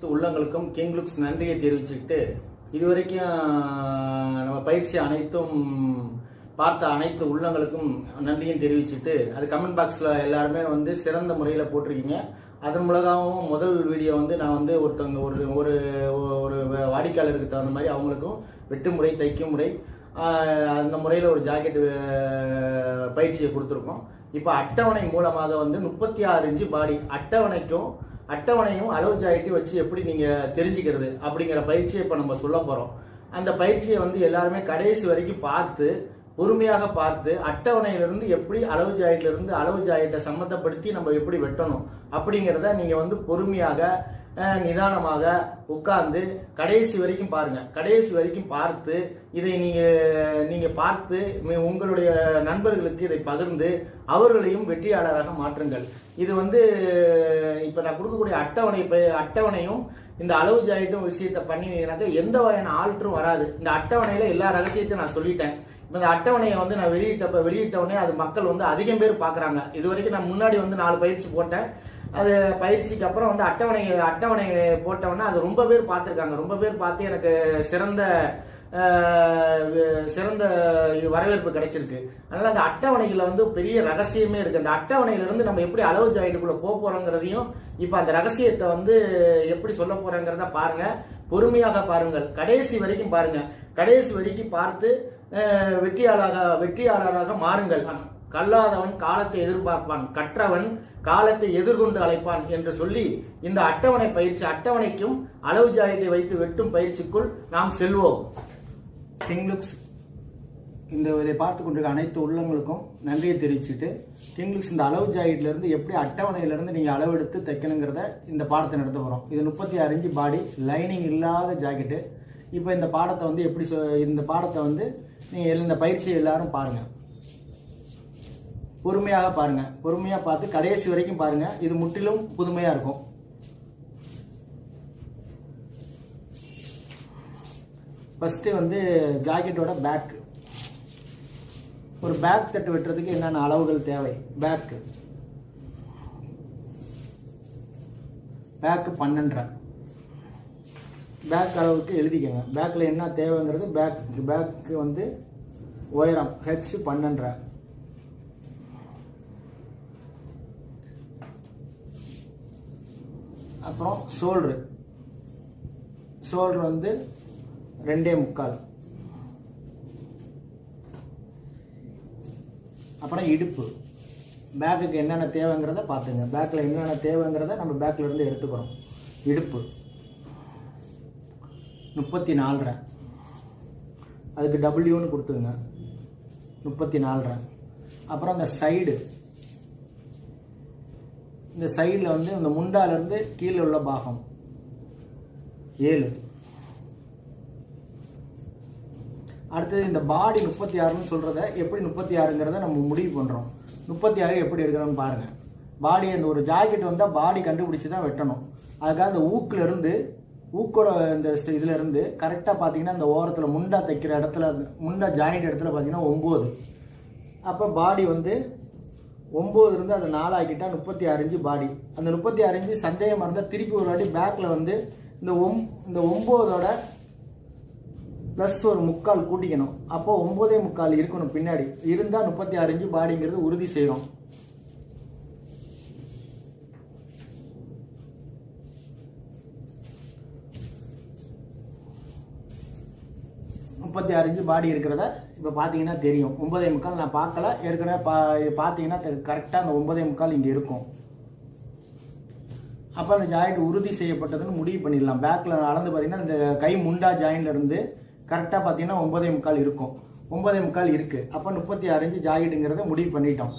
உள்ளங்களுக்கும் king looks நன்றியை தெரிவிச்சுக்கிட்டு இதுவரைக்கும் நம்ம பயிற்சி அனைத்தும் பார்த்த அனைத்து உள்ளங்களுக்கும் நன்றியும் தெரிவிச்சுட்டு அது கமெண்ட் பாக்ஸில் எல்லாருமே சிறந்த முறையில் போட்டிருக்கீங்க. அதன் மூலமாகவும் முதல் வீடியோ நான் ஒருத்தவங்க ஒரு ஒரு ஒரு வாடிக்கையாளருக்கு தகுந்த மாதிரி அவங்களுக்கும் வெட்டு முறை தைக்கும் முறை அந்த முறையில் ஒரு ஜாக்கெட் பயிற்சியை கொடுத்துருக்கோம். இப்போ அட்டவணை மூலமாக 36 இன்ச்சு பாடி அட்டவணையும் அளவு ஜாக்கெட்டையும் வச்சு எப்படி நீங்கள் தெரிஞ்சுக்கிறது அப்படிங்கிற பயிற்சியை இப்போ நம்ம சொல்ல போகிறோம். அந்த பயிற்சியை எல்லாருமே கடைசி வரைக்கும் பார்த்து பொறுமையாக பார்த்து அட்டவணையிலிருந்து எப்படி அளவு ஜாக்கெட்டை சம்மந்தப்படுத்தி நம்ம எப்படி வெட்டணும் அப்படிங்கிறத நீங்கள் பொறுமையாக நிதானமாக உட்கார்ந்து கடைசி வரைக்கும் பாருங்க. கடைசி வரைக்கும் பார்த்து இதை நீங்க பார்த்து உங்களுடைய நண்பர்களுக்கு இதை பகிர்ந்து அவர்களையும் வெற்றியாளராக மாற்றுங்கள். இது இப்ப நான் கொடுக்கக்கூடிய அட்டவணையும் இந்த அளவு ஜாக்கெட்டும் விஷயத்தை பண்ணினீங்கன்னாக்க எந்த வகையான ஆல்ட்ரும் வராது. இந்த அட்டவணையில எல்லா ரகசியத்தையும் நான் சொல்லிட்டேன். இந்த அட்டவணையை நான் வெளியிட்ட உடனே அது மக்கள் அதிகம் பேர் பாக்குறாங்க. இது வரைக்கும் நான் முன்னாடி 4 பயிற்சி போட்டேன். அது பயிற்சிக்கு அப்புறம் அட்டவணை போட்டவொடனே அது ரொம்ப பேர் பார்த்துருக்காங்க. ரொம்ப பேர் பார்த்து எனக்கு சிறந்த வரவேற்பு கிடைச்சிருக்கு. அதனால அந்த அட்டவணைகளை பெரிய ரகசியமே இருக்கு. அந்த அட்டவணையிலிருந்து நம்ம எப்படி அளவு ஜாக்கெட்டுக்குள்ள போறோங்கிறதையும் இப்ப அந்த ரகசியத்தை எப்படி சொல்ல போறோங்கிறத பாருங்க. பொறுமையாக பாருங்கள். கடைசி வரைக்கும் பாருங்க. கடைசி வரைக்கும் பார்த்து வெற்றியாளராக மாறுங்கள். கல்லாதவன் காலத்தை எதிர்பார்ப்பான், கற்றவன் காலத்தை எதிர்கொண்டு அழைப்பான் என்று சொல்லி இந்த அட்டவணைக்கும் அளவு ஜாக்கெட்டை வைத்து வெட்டும் பயிற்சிக்குள் நாம் செல்வோம். கிங் லுக்ஸ் இதை பார்த்து கொண்டிருக்க அனைத்து உள்ளங்களுக்கும் நன்றியை தெரிவிச்சுட்டு கிங் லுக்ஸ் இந்த அளவு ஜாக்கெட்ல இருந்து எப்படி அட்டவணையிலிருந்து நீங்க அளவு எடுத்து தைக்கணுங்கிறத இந்த பாடத்தை நடத்த போறோம். இது 36 இன்ச்சு பாடி, லைனிங் இல்லாத ஜாக்கெட்டு. இப்போ இந்த பாடத்தை எப்படி இந்த பாடத்தை நீங்க இந்த பயிற்சியை எல்லாரும் பாருங்க. பொறுமையாக பாருங்க. பொறுமையா பார்த்து கடைசி வரைக்கும் பாருங்க. இது முற்றிலும் புதுமையா இருக்கும். ஃபர்ஸ்ட் ஜாக்கெட்டோட பேக். ஒரு பேக் தட்டு வெட்டுறதுக்கு என்னென்ன அளவுகள் தேவை? பேக் 12.5 பேக் அளவுக்கு எழுதிக்கங்க. பேக்ல என்ன தேவைங்கிறது பேக்கு உயரம் H 12.5. அப்புறம் ஷோல்டர் 2.25. அப்புறம் இடுப்பு. பேக்குக்கு என்னென்ன தேவைங்கிறத பார்த்துங்க. பேக்கில் என்னென்ன தேவைங்கிறத நம்ம பேக்கில் இருந்து எடுத்துக்கிறோம். இடுப்பு 34.5. அதுக்கு டபிள்யூன்னு கொடுத்துங்க. 34.5. அப்புறம் அந்த சைடு, இந்த சைடில் இந்த முண்டாலிருந்து கீழே உள்ள பாகம் 7. அடுத்தது இந்த பாடி 36ன்னு சொல்றத எப்படி 36ங்கிறத நம்ம முடிவு பண்றோம். 36 எப்படி எடுக்கிறோம்னு பாருங்க. பாடி அந்த ஒரு ஜாக்கெட் பாடி கண்டுபிடிச்சு தான் வெட்டணும். அதுக்காக அந்த ஊக்கோட இந்த இதுல இருந்து கரெக்டா பாத்தீங்கன்னா இந்த ஓரத்துல முண்டா தைக்கிற இடத்துல, முண்டா ஜாயிண்ட் இடத்துல பாத்தீங்கன்னா 9. அப்ப பாடி 9 இருந்து அதை 4 ஆக்கிட்டா 36 இன்ச்சு பாடி. அந்த 36 இன்ச்சு சந்தேகமா இருந்தா திருப்பி ஒரு வாட்டி பேக்ல இந்த 9ஓட பிளஸ் ஒரு 3/4 கூட்டிக்கணும். அப்போ 9.25 இருக்கணும் பின்னாடி. இருந்தா 36 இன்ச்சு பாடிங்கிறது உறுதி செய்யணும். இன்ச்சு பாடி இருக்கிறத இப்ப பாத்தீங்கன்னா தெரியும். 9.25 நான் பார்க்கல, ஏற்கனவே பாத்தீங்கன்னா கரெக்டா அந்த 9.25 இங்க இருக்கும். அப்ப அந்த ஜாயிண்ட் உறுதி செய்யப்பட்டதுன்னு முடிவு பண்ணிடலாம். பேக்ல அளந்து பாத்தீங்கன்னா இந்த கை முண்டா ஜாயின்ல இருந்து கரெக்டா பாத்தீங்கன்னா 9.25 இருக்கும். 9.25 இருக்கு. அப்ப 36 இன்ச்சு ஜாக்கெட்டுங்கிறத முடிவு பண்ணிட்டோம்.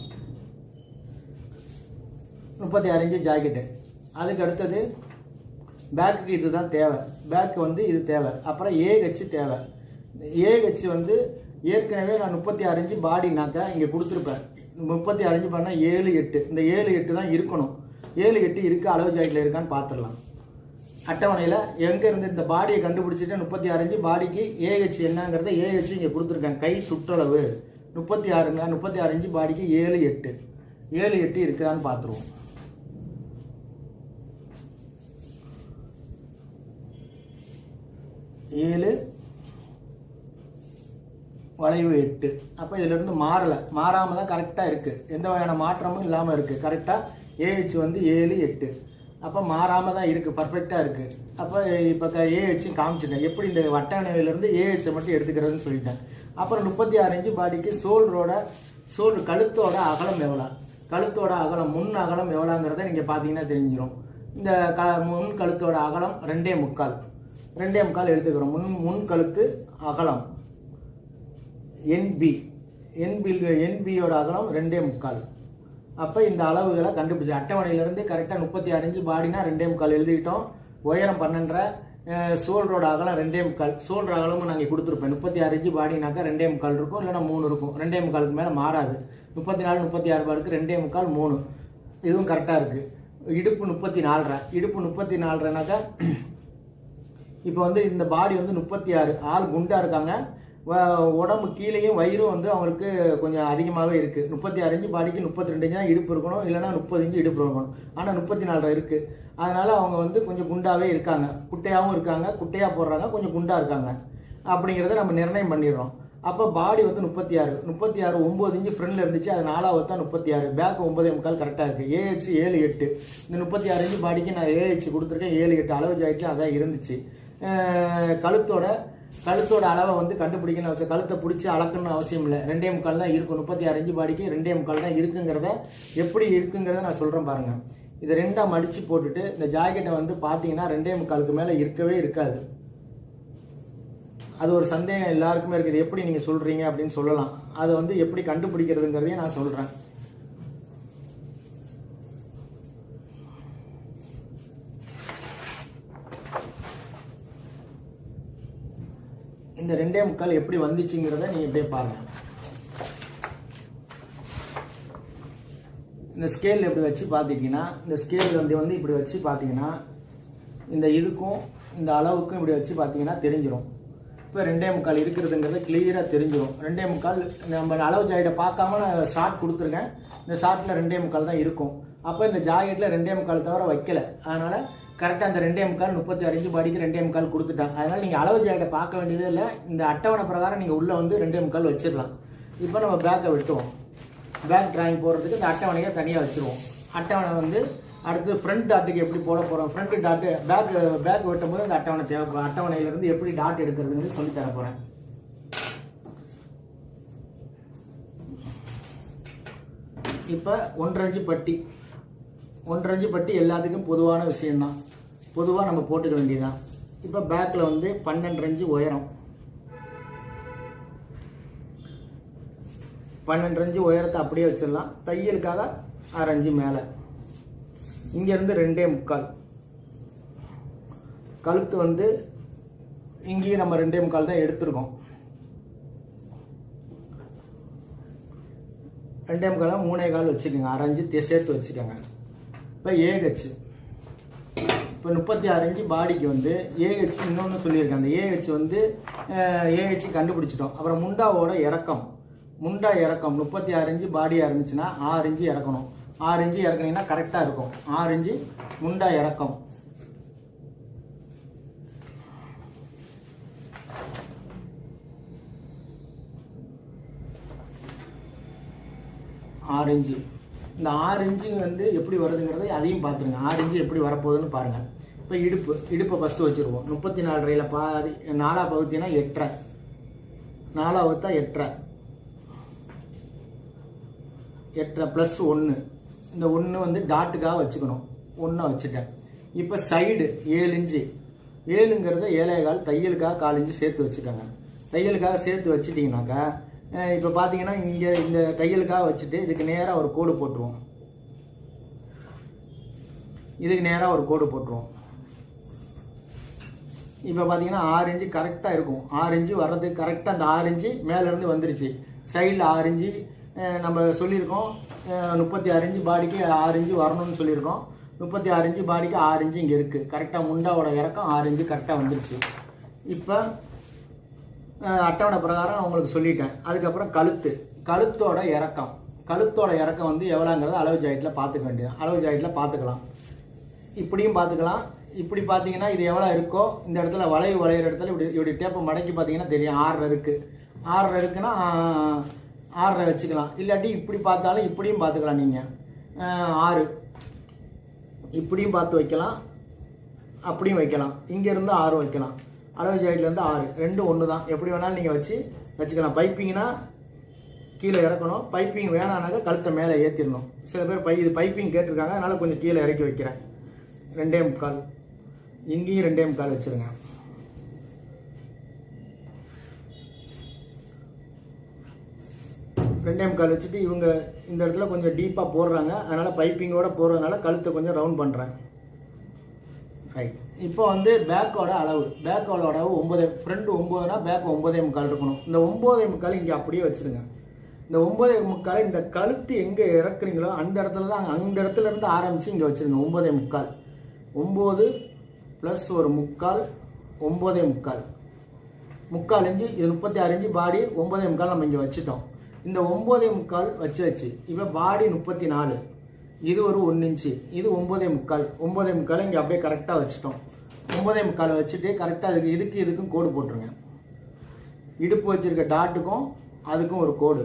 36 இன்ச்சு ஜாக்கெட்டு. அதுக்கு அடுத்தது பேக்குக்கு இதுதான் தேவை. பேக் இது தேவை. அப்புறம் ஏஹெச் தேவை. ஏஹெச் ஏற்கனவே நான் 36 இன்ச்சு பாடினாக்க இங்க கொடுத்துருப்பேன். 36 இன்ச்சு பண்ணா 7, 8. இந்த 7, 8 தான் இருக்கணும். 7, 8 இருக்கு. அளவு ஜாக்கெட்ல இருக்கான்னு பாத்துடலாம். அட்டவணையில எங்க இருந்து இந்த பாடியை கண்டுபிடிச்சிட்டு 36 இன்ச்சு பாடிக்கு ஏஹெச் என்னங்கிறத ஏஹெச் இங்க கொடுத்துருக்கேன். கை சுற்றளவு 36 இன்ச்சு பாடிக்கு 7, 8 இருக்குதான்னு பாத்துருவோம். 7 வளைவு 8. அப்போ இதிலிருந்து மாறாமல் தான் கரெக்டாக இருக்குது, எந்த வகையான மாற்றமும் இல்லாமல் இருக்குது. கரெக்டாக ஏஹெச் வந்து 7 8, அப்போ மாறாமல் தான் இருக்குது, பர்ஃபெக்டாக இருக்குது. அப்போ இப்போ ஏஹெச்சும் காமிச்சிட்டேன், எப்படி இந்த வட்டணையிலேருந்து ஏஹெச்சை மட்டும் எடுத்துக்கிறதுன்னு சொல்லிட்டேன். அப்புறம் 36 இன்ச்சு பாடிக்கு ஷோல்டர் கழுத்தோட அகலம் எவ்வளோ, கழுத்தோட அகலம் முன் அகலம் எவ்வளோங்கிறத நீங்கள் பார்த்தீங்கன்னா தெரிஞ்சிடும். இந்த முன் கழுத்தோட அகலம் 2.25 எடுத்துக்கிறோம். முன் கழுத்து அகலம் என்பியோட அகலம் 2.25. அப்போ இந்த அளவுகளை கண்டுபிடிச்சி அட்டவணையிலேருந்து கரெக்டாக 36 இன்ச்சு பாடினா 2.25 எழுதிக்கிட்டோம். உயரம் 12, ஷோல்டரோட அகலம் 2.25. ஷோல்டர் அகலமும் நாங்கள் கொடுத்துருப்பேன். 36 இன்ச்சு பாடினாக்கா 2.25 இருக்கும், இல்லைன்னா 3 இருக்கும். 2.25க்கு மேலே மாறாது. 34 36 பாடுக்கு 2.25 3, இதுவும் கரெக்டாக இருக்குது. இடுப்பு 34, இடுப்பு 34னாக்கா இப்போ வந்து இந்த பாடி வந்து 36, ஆள் குண்டாக இருக்காங்க, உடம்பு கீழேயும் வயிறும் வந்து அவங்களுக்கு கொஞ்சம் அதிகமாகவே இருக்குது. 36 இன்ச்சு பாடிக்கு 32 இன்ச்சு தான் இடுப்பு இருக்கணும், இல்லைன்னா 30 இன்ச்சு இடுப்பு இருக்கணும். ஆனால் 34 இருக்குது. அதனால் அவங்க வந்து கொஞ்சம் குண்டாகவே இருக்காங்க, குட்டையாகவும் இருக்காங்க, குட்டையாக போடுறாங்க, கொஞ்சம் குண்டாக இருக்காங்க அப்படிங்கிறத நம்ம நிர்ணயம் பண்ணிடுறோம். அப்போ பாடி வந்து 36 9 இன்ச்சு ஃப்ரண்டில் இருந்துச்சு, அது 4வது தான் 36, பேக் 9.25 கரெக்டாக இருக்குது. ஏஹெச் 7 8, இந்த 36 இன்ச்சு பாடிக்கு நான் ஏஹெச் கொடுத்துருக்கேன் 7 8, அளவு ஜாயிட்டில் அதான் இருந்துச்சு. கழுத்தோட அளவை வந்து கண்டுபிடிக்கணும் அவசியம், கழுத்தை பிடிச்சி அளக்கணும்னு அவசியம் இல்லை. 2.25 தான் இருக்கும். 36 இன்ச்சு பாடிக்கு 2.25 தான் இருக்குங்கிறத, எப்படி இருக்குங்கிறத நான் சொல்கிறேன் பாருங்கள். இதை 2ஆக மடித்து போட்டுட்டு இந்த ஜாக்கெட்டை வந்து பார்த்தீங்கன்னா 2.25க்கு மேலே இருக்கவே இருக்காது. அது ஒரு சந்தேகம் எல்லாருக்குமே இருக்குது, எப்படி நீங்கள் சொல்கிறீங்க அப்படின்னு சொல்லலாம். அதை வந்து எப்படி கண்டுபிடிக்கிறதுங்கிறதையும் நான் சொல்கிறேன். இந்த 2.25 எப்படி வந்துச்சுங்கிறத நீங்கள் இப்படியே பாருங்கள். இந்த ஸ்கேல் எப்படி வச்சு பார்த்துக்கிங்கன்னா, இந்த ஸ்கேல் வந்து இப்படி வச்சு பார்த்தீங்கன்னா இந்த இதுக்கும் இந்த அளவுக்கும் இப்படி வச்சு பார்த்தீங்கன்னா தெரிஞ்சிடும். இப்போ 2.25 இருக்கிறதுங்கிறது கிளியராக தெரிஞ்சிடும். 2.25 நம்ம அளவு ஜாக்கெட்டை பார்க்காம நான் ஷார்ட் கொடுத்துருக்கேன். இந்த ஷார்ட்டில் 2.25 தான் இருக்கும். அப்போ இந்த ஜாக்கெட்டில் 2.25 தவிர வைக்கல, அதனால் கரெக்டாக அந்த 2.25 36 இன்ச்சு பாடிக்கு 2.25 கொடுத்துட்டாங்க. அதனால் நீங்கள் அளவு ஜாக்கெட்டை பார்க்க வேண்டியதே இல்லை. இந்த அட்டவணை பிரகாரம் நீங்கள் உள்ளே வந்து 2.25 வச்சிடலாம். இப்போ நம்ம பேக்கை வெட்டுவோம். பேக் டிராயிங் போடுறதுக்கு இந்த அட்டவணையை தனியாக வச்சுருவோம். அட்டவணை வந்து அடுத்து ஃப்ரண்ட் டாட்டுக்கு எப்படி போட போகிறோம், ஃப்ரண்ட் டாட்டு பேக் வெட்டும் போது அந்த அட்டவணை தேவைப்படும். அட்டவணையிலேருந்து எப்படி டாட் எடுக்கிறதுன்னு சொல்லி தர போகிறேன். இப்போ 1.5 இன்ச்சு பட்டி எல்லாத்துக்கும் பொதுவான விஷயம்தான், பொதுவாக நம்ம போட்டுக்க வேண்டியதுதான். இப்போ பேக்கில் வந்து 12 இன்ச்சு உயரம், 12 இன்ச்சு உயரத்தை அப்படியே வச்சிடலாம். தையலுக்காக 6 இன்ச்சு மேலே, இங்கேருந்து 2.25. கழுத்து வந்து இங்கேயும் நம்ம 2.25 தான் எடுத்துருக்கோம். 2.25 3.25 வச்சுக்கோங்க, 6 இன்ச்சு சேர்த்து வச்சுக்கோங்க. இப்போ ஏஹெச் இப்போ 36 இன்ச்சு பாடிக்கு வந்து ஏஹெச் இன்னொன்று சொல்லியிருக்கேன். அந்த ஏஹெச் வந்து ஏஹெச் கண்டுபிடிச்சிட்டோம். அப்புறம் முண்டாவோட இறக்கம் 36 இன்ச்சு பாடியாக இருந்துச்சுன்னா 6 இன்ச்சு இறக்கணும். 6 இன்ச்சு இறக்குனீங்கன்னா கரெக்டாக இருக்கும். 6 இன்ச்சு முண்டா இறக்கம். ஆறு இன்ச்சு. இந்த 6 இன்ச்சு வந்து எப்படி வருதுங்கிறத அதையும் பார்த்துருங்க. 6 இன்ச்சு எப்படி வரப்போகுதுன்னு பாருங்கள். இப்போ இடுப்பை ஃபஸ்ட்டு வச்சுருவோம். 34 பாதி 4 பகுத்தினா 8.5, 4 வகுத்தா 8.5 ப்ளஸ் 1. இந்த 1 வந்து டாட்டுக்காக வச்சுக்கணும். 1 வச்சுட்டேன். இப்போ சைடு 7 இன்ச்சு. 7ங்கிறத 7.25 தையலுக்காக 4 இன்ச்சு சேர்த்து வச்சுக்கோங்க. தையலுக்காக சேர்த்து வச்சுட்டிங்கனாக்கா இப்போ பார்த்தீங்கன்னா இங்கே இந்த தையலுக்காக வச்சுட்டு இதுக்கு நேராக ஒரு கோடு போட்டுருவோம். இப்போ பார்த்தீங்கன்னா 6 இன்ச்சு கரெக்டாக இருக்கும். 6 இன்ச்சு வர்றதுக்கு கரெக்டாக அந்த 6 இன்ச்சு மேலேருந்து வந்துருச்சு. சைடில் 6 இன்ச்சு நம்ம சொல்லியிருக்கோம். 36 இன்ச்சு பாடிக்கு 6 இன்ச்சு வரணும்னு சொல்லியிருக்கோம். 36 இன்ச்சு பாடிக்கு 6 இன்ச்சு இங்கே இருக்குது. கரெக்டாக முண்டாவோட இறக்கம் 6 இன்ச்சு கரெக்டாக வந்துருச்சு. இப்போ அட்டவணை பிரகாரம் உங்களுக்கு சொல்லிட்டேன். அதுக்கப்புறம் கழுத்தோட இறக்கம் வந்து எவ்வளோங்கிறத அளவு ஜாக்கெட்டில் பார்த்துக்க வேண்டியது. அளவு ஜாக்கெட்டில் பார்த்துக்கலாம். இப்படியும் பார்த்துக்கலாம், இப்படி பார்த்தீங்கன்னா இது எவ்வளோ இருக்கோ இந்த இடத்துல வளையிற இடத்துல இப்படி டேப்பை மடக்கி பார்த்தீங்கன்னா தெரியும் 6 இருக்கு. 6 இருக்குன்னா 6 வச்சுக்கலாம். இல்லாட்டி இப்படி பார்த்தாலும் இப்படியும் பார்த்துக்கலாம். நீங்கள் 6 இப்படியும் பார்த்து வைக்கலாம், அப்படியும் வைக்கலாம். இங்கேருந்து 6 வைக்கலாம். அளவு ஜாயிட்லேருந்து 6 ரெண்டும் ஒன்று தான். எப்படி வேணாலும் நீங்கள் வச்சுக்கலாம். பைப்பிங்னா கீழே இறக்கணும், பைப்பிங் வேணானாக்க கழுத்தை மேலே ஏற்றிடணும். சில பேர் இது பைப்பிங் கேட்டிருக்காங்க, அதனால் கொஞ்சம் கீழே இறக்கி வைக்கிறேன். 2.25 இங்கேயும் 2.25 வச்சுருங்க. வச்சுட்டு இவங்க இந்த இடத்துல கொஞ்சம் டீப்பாக போடுறாங்க, அதனால் பைப்பிங்கோட போடுறதுனால கழுத்தை கொஞ்சம் ரவுண்ட் பண்ணுறேன். ரைட். இப்போ வந்து பேக்கோட அளவு 9, ஃப்ரண்ட் 9னா பேக் 9.25 இருக்கணும். இந்த 9.25 இங்கே அப்படியே வச்சுருங்க. இந்த 9.25 இந்த கழுத்து எங்கே இறக்குறீங்களோ அந்த இடத்துல தான், அந்த இடத்துல இருந்து ஆரம்பித்து இங்கே வச்சுருங்க. 9.25 9 ப்ளஸ் ஒரு 3/4 9.25 3/4 இன்ச்சு. இது 36 இன்ச்சு பாடி. 9.25 நம்ம இங்கே வச்சுட்டோம். இந்த 9.25 வச்சு இப்போ பாடி 34, இது ஒரு 1 இன்ச்சு, இது 9.25 இங்கே அப்படியே கரெக்டாக வச்சுட்டோம். 9.25 வச்சுட்டு கரெக்டாக இதுக்கும் கோடு போட்டுருங்க. இடுப்பு வச்சிருக்க டாட்டுக்கும் அதுக்கும் ஒரு கோடு.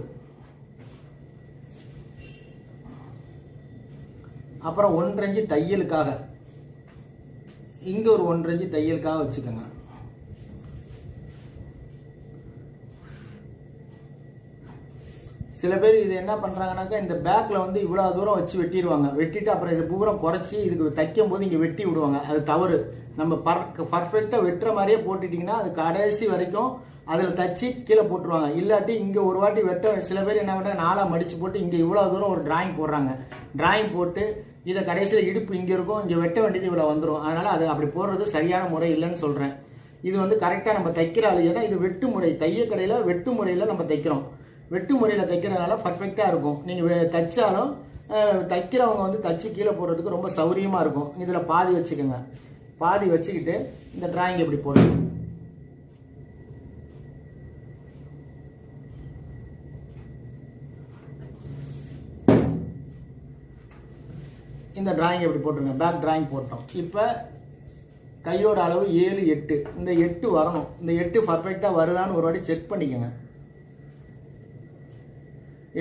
அப்புறம் 1.5 இன்ச்சு தையலுக்காக இங்கே ஒரு 1.5 இன்ச்சு தையலுக்காக வச்சுக்கோங்க. சில பேர் இது என்ன பண்ணுறாங்கனாக்கா இந்த பேக்கில் வந்து இவ்வளோ தூரம் வச்சு வெட்டிடுவாங்க. வெட்டிட்டு அப்புறம் இது பூரா குறைச்சி இதுக்கு தைக்கும் போது இங்கே வெட்டி விடுவாங்க. அது தவறு. நம்ம பர்ஃபெக்டாக வெட்டுற மாதிரியே போட்டுட்டிங்கன்னா அது கடைசி வரைக்கும் அதில் தச்சு கீழே போட்டுருவாங்க. இல்லாட்டி இங்கே ஒரு வாட்டி சில பேர் என்ன பண்ணுறாங்க, 4 மடித்து போட்டு இங்கே இவ்வளோ தூரம் ஒரு டிராயிங் போடுறாங்க. டிராயிங் போட்டு இதை கடைசியில் இடுப்பு இங்கே இருக்கும், இங்கே வெட்ட வேண்டியது இவ்வளோ வந்துடும். அதனால் அது அப்படி போடுறது சரியான முறை இல்லைன்னு சொல்கிறேன். இது வந்து கரெக்டாக நம்ம தைக்கிற ஆளு. ஏன்னா இது வெட்டு முறை, தையக்கடையில் வெட்டு முறையில் நம்ம தைக்கிறோம். வெட்டு முறையில் தைக்கிறதுனால பர்ஃபெக்டாக இருக்கும். நீங்கள் தைச்சாலும் தைக்கிறவங்க வந்து தச்சு கீழே போடுறதுக்கு ரொம்ப சௌரியமாக இருக்கும். இதில் பாதி வச்சுக்கோங்க. பாதி வச்சுக்கிட்டு இந்த டிராயிங் எப்படி போடுங்க. இந்த டிராயிங் எப்படி போட்டுருங்க. பேக் டிராயிங் போட்டோம். இப்போ கையோட அளவு 7, 8. இந்த 8 வரணும். இந்த 8 பர்ஃபெக்டாக வருதான்னு ஒரு வாட்டி செக் பண்ணிக்கோங்க.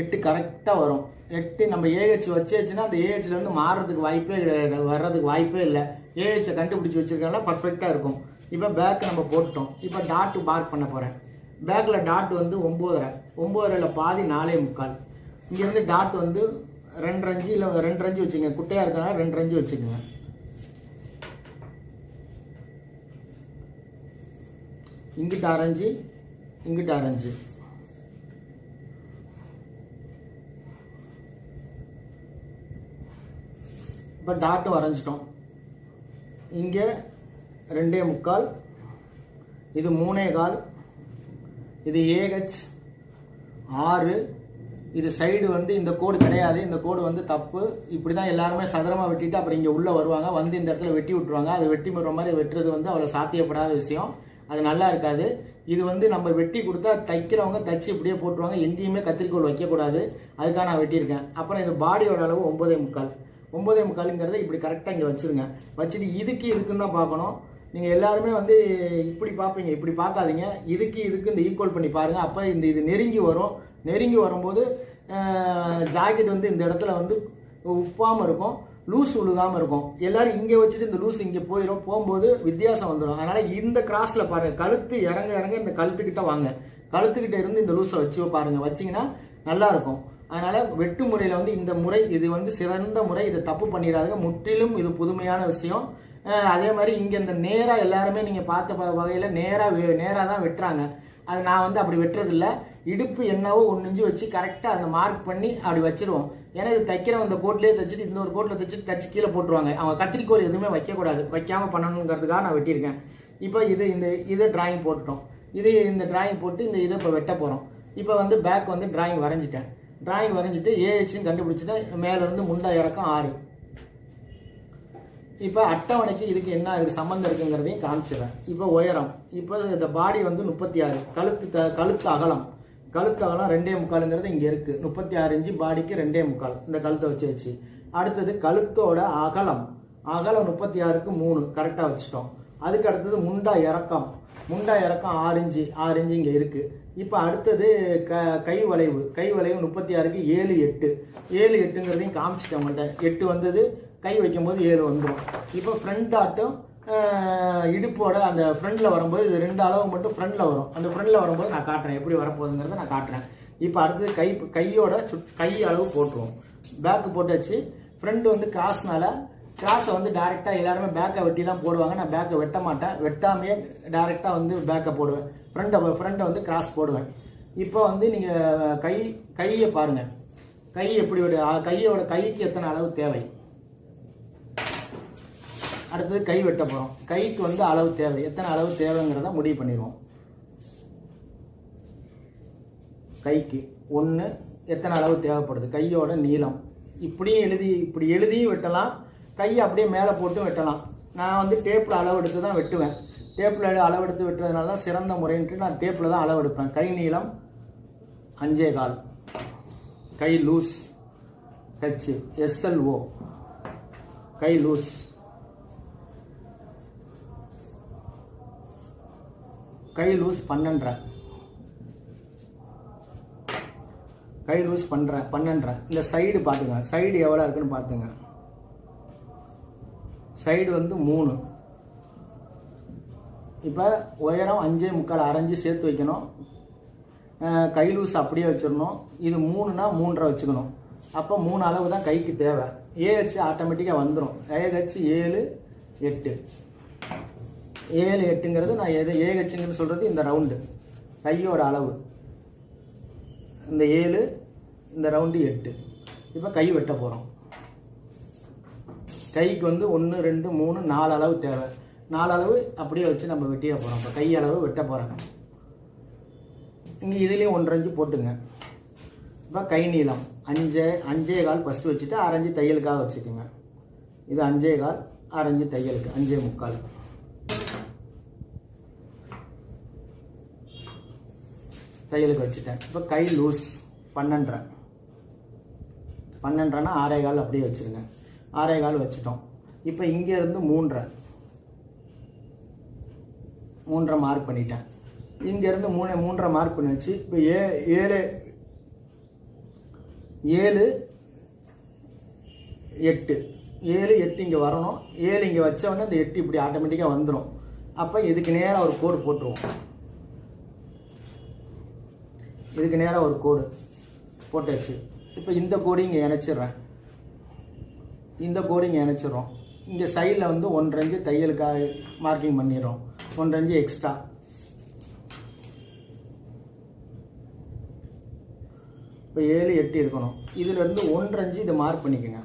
8 கரெக்டாக வரும். 8 நம்ம ஏஹெச் வச்சுன்னா அந்த ஏஹெச்லேருந்து மாறுறதுக்கு வர்றதுக்கு வாய்ப்பே இல்லை. ஏஹெச்சை கண்டுபிடிச்சி வச்சுருக்கனால பர்ஃபெக்டாக இருக்கும். இப்போ பேக் நம்ம போட்டுட்டோம். இப்போ டாட்டு மார்க் பண்ண போகிறேன். பேக்கில் டாட் வந்து 9.5 பாதி 4.25. இங்கேருந்து டாட் வந்து 2.5 இல்லை 2.5 வச்சுக்கோங்க. குட்டையாக இருக்கனால 2.5 வச்சுக்கோங்க. இங்கிட்ட ஆரஞ்சு, இங்கிட்ட ஆரஞ்சு. இப்போ டாட்டு வரைஞ்சிட்டோம். இங்கே 2.25, இது 3.25, இது ஏஹெச் 6. இது சைடு வந்து இந்த கோடு கிடையாது. இந்த கோடு வந்து தப்பு. இப்படி தான் எல்லாருமே சதுரமாக வெட்டிட்டு அப்புறம் இங்கே உள்ளே வருவாங்க. வந்து இந்த இடத்துல வெட்டி விட்டுருவாங்க. அது வெட்டி முற மாதிரி வெட்டுறது வந்து அவ்வளோ சாத்தியப்படாத விஷயம். அது நல்லா இருக்காது. இது வந்து நம்ம வெட்டி கொடுத்தா தைக்கிறவங்க தச்சு இப்படியே போட்டுருவாங்க. எங்கேயுமே கத்திரிக்கோள் வைக்கக்கூடாது. அதுக்காக நான் வெட்டியிருக்கேன். அப்புறம் இந்த பாடியோட அளவு 9.25. 9.25ங்கிறத இப்படி கரெக்டாக இங்கே வச்சுருங்க. வச்சுட்டு இதுக்குன்னு தான் பார்க்கணும். நீங்கள் எல்லாருமே வந்து இப்படி பார்ப்பீங்க, இப்படி பார்க்காதீங்க. இதுக்கு இந்த ஈக்குவல் பண்ணி பாருங்கள். அப்போ இது நெருங்கி வரும். நெருங்கி வரும்போது ஜாக்கெட் வந்து இந்த இடத்துல வந்து உப்பாமல் இருக்கும், லூஸ் உழுகாமல் இருக்கும். எல்லாரும் இங்கே வச்சுட்டு இந்த லூஸ் இங்கே போகும்போது வித்தியாசம் வந்துடும். அதனால் இந்த கிராஸில் பாருங்கள். கழுத்து இறங்க இந்த கழுத்துக்கிட்ட வாங்க. கழுத்துக்கிட்ட இருந்து இந்த லூஸை வச்சு பாருங்கள். வச்சிங்கன்னா நல்லாயிருக்கும். அதனால் வெட்டு முறையில் வந்து இந்த முறை இது வந்து சிறந்த முறை. இதை தப்பு பண்ணிடாதுங்க. முற்றிலும் இது புதுமையான விஷயம். அதே மாதிரி இங்கே இந்த நேராக எல்லாருமே நீங்கள் பார்த்த வகையில் நேராக தான் வெட்டுறாங்க. அது நான் வந்து அப்படி வெட்டுறதில்ல. இடுப்பு என்னவோ 1 இன்ச்சு வச்சு கரெக்டாக அந்த மார்க் பண்ணி அப்படி வச்சிருவோம். ஏன்னா இது தைக்கிறவங்க இந்த கோட்லேயே தைச்சிட்டு இன்னொரு கோட்டில் தச்சு கீழே போட்டுருவாங்க. அவங்க கத்திரிக்கோள் எதுவுமே வைக்கக்கூடாது. வைக்காமல் பண்ணணுங்கிறதுக்காக நான் வெட்டியிருக்கேன். இப்போ இதை டிராயிங் போட்டுட்டோம். இந்த டிராயிங் போட்டு இந்த இதை இப்போ வெட்ட போகிறோம். இப்போ வந்து பேக் வந்து டிராயிங் வரைஞ்சிட்டேன். டிராயிங் வரைஞ்சிட்டு ஏஹெச்னு கண்டுபிடிச்சிட்டேன். மேலேருந்து முண்டா இறக்கம் 6. இப்போ அட்டவணைக்கு இதுக்கு சம்மந்தம் இருக்குங்கிறதையும் காமிச்சிடுறேன். இப்போ உயரம், இப்போ இந்த பாடி வந்து 36. கழுத்து அகலம் 2.25ங்கிறது இங்கே இருக்குது. 36 இன்ச்சு பாடிக்கு 2.25 இந்த கழுத்தை வச்சு. அடுத்தது கழுத்தோட அகலம் அகலம் 36க்கு 3 கரெக்டாக வச்சுட்டோம். அதுக்கு அடுத்தது முண்டா இறக்கம் 6 இன்ச்சு இங்கே இருக்குது. இப்போ அடுத்தது கை வளைவு 36க்கு 7 8 8ங்கிறதையும் காமிச்சிட்டேன் உங்கள்கிட்ட. 8 வந்தது, கை வைக்கும்போது 7 வந்துடும். இப்போ ஃப்ரண்ட் ஆட்டும் இடுப்போட அந்த ஃப்ரண்டில் வரும்போது இது 2 அளவு மட்டும் ஃப்ரண்டில் வரும். அந்த ஃப்ரண்டில் வரும்போது நான் காட்டுறேன் எப்படி வரப்போகுதுங்கிறத நான் காட்டுறேன். இப்போ அடுத்தது கையோட கை அளவு போட்டுருவோம். பேக்கு போட்டாச்சு. ஃப்ரண்ட் வந்து கிராஸை வந்து டேரெக்டாக எல்லாருமே பேக்கை வெட்டி தான் போடுவாங்க. நான் பேக்கை வெட்ட மாட்டேன். வெட்டாமையே டேரெக்டாக வந்து பேக்கை போடுவேன். ஃப்ரண்ட்டை வந்து கிராஸ் போடுவேன். இப்போ வந்து நீங்கள் கையை பாருங்கள். கை எப்படி கைக்கு எத்தனை அளவு தேவை. அடுத்தது கை வெட்ட போகிறோம். கைக்கு வந்து அளவு தேவை, எத்தனை அளவு தேவைங்கிறத முடிவு பண்ணிடுவோம். கைக்கு 1 எத்தனை அளவு தேவைப்படுது, கையோட நீளம். இப்படி எழுதியும் வெட்டலாம், கையை அப்படியே மேலே போட்டு வெட்டலாம். நான் வந்து டேப்பில் அளவு எடுத்து தான் வெட்டுவேன். டேப்பில் அளவு எடுத்து வெட்டுறதுனால தான் சிறந்த முறைன்ட்டு நான் டேப்பில் தான் அளவு எடுப்பேன். கை நீளம் 5.25. கை லூஸ் SLO. கை லூஸ் கை லூஸ் 12.5. கை லூஸ் 12.5. இந்த சைடு பார்த்துங்க, சைடு எவ்வளோ இருக்குன்னு பார்த்துங்க. சைடு வந்து 3. இப்போ உயரம் 5.25 அரைஞ்சு சேர்த்து வைக்கணும். கை லூஸ் அப்படியே வச்சிடணும். இது 3னா 3.5 வச்சுக்கணும். அப்போ 3 அளவு தான் கைக்கு தேவை. AH ஆட்டோமேட்டிக்காக வந்துடும். AH 7 8. 7 8ங்கிறது நான் AHங்கிறது சொல்கிறது இந்த ரவுண்டு கையோட அளவு. இந்த 7, இந்த ரவுண்டு 8. இப்போ கை வெட்ட போகிறோம். கைக்கு வந்து 1 2 3 4 அளவு தேவை. 4 அளவு அப்படியே வச்சு நம்ம வெட்டிட போகிறோம். இப்போ கை அளவு வெட்ட போகிறோம். இங்கே இதுலேயும் 1.5 இன்ச்சு போட்டுங்க. இப்போ கை நீளம் 5.25 ஃபஸ்ட்டு வச்சுட்டு 6 இன்ச்சு தையலுக்காக வச்சுக்கோங்க. இது 5.25, 6 இன்ச்சு தையலுக்கு 5.25. தையலுக்கு வச்சுட்டேன். இப்போ கை லூஸ் 12.5. 12.5னா 6.25 அப்படியே வச்சுருங்க. 6.25 வச்சுட்டோம். இப்போ இங்கேருந்து 3.5 மார்க் பண்ணிட்டேன். இங்கேருந்து 3.5 மார்க் பண்ணி வச்சு இப்போ 7 8 இங்கே வரணும். 7 இங்கே வச்ச உடனே இந்த 8 இப்படி ஆட்டோமேட்டிக்காக வந்துடும். அப்போ இதுக்கு நேராக ஒரு கோடு போட்டுருவோம். இதுக்கு நேராக ஒரு கோடு போட்டாச்சு. இப்போ இந்த கோடு இங்கே இணைச்சிட்றேன். இங்கே சைடில் வந்து 1.5 இன்ச்சு தையலுக்காக மார்க்கிங் பண்ணிடுறோம். 1.5 இன்ச்சு எக்ஸ்ட்ரா. இப்போ 7 8 இருக்கணும். இதிலேருந்து 1.5 இன்ச்சு இதை மார்க் பண்ணிக்கோங்க.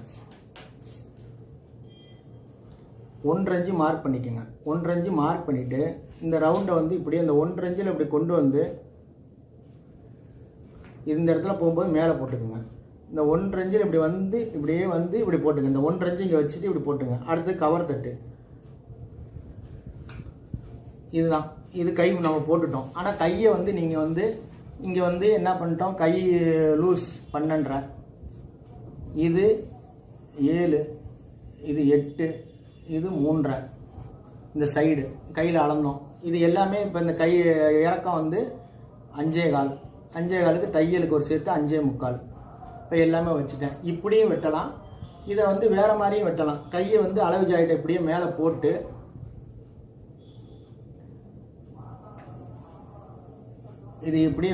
1.5 இன்ச்சு மார்க் பண்ணிக்கோங்க. 1.5 இன்ச்சு மார்க் பண்ணிவிட்டு இந்த ரவுண்டை வந்து இப்படியே இந்த 1.5 இன்ச்சில் இப்படி கொண்டு வந்து இந்த இடத்துல போகும்போது மேலே போட்டுக்குங்க. இந்த 1.5 இன்ச்சில் இப்படி வந்து இப்படியே வந்து இப்படி போட்டுங்க. இந்த 1.5 இன்ச்சு இங்கே வச்சுட்டு இப்படி போட்டுங்க. அடுத்து கவர் தட்டு. இதுதான், இது கை நம்ம போட்டுட்டோம். ஆனால் கையை வந்து நீங்கள் வந்து இங்கே வந்து என்ன பண்ணிட்டோம், கை லூஸ் 12.5. இது 7, இது 8, இது 3.5. இந்த சைடு கையில் அளந்தோம். இது எல்லாமே இப்போ இந்த கை இறக்கம் வந்து 5.25க்கு தையலுக்கு ஒரு சேர்த்து 5.25. இப்போ எல்லாமே வச்சுட்டேன். இப்படியும் வெட்டலாம், இதை வந்து வேறு மாதிரியும் வெட்டலாம். கையை வந்து அளவு ஜாயிட்டை இப்படியே மேலே போட்டு இது இப்படியே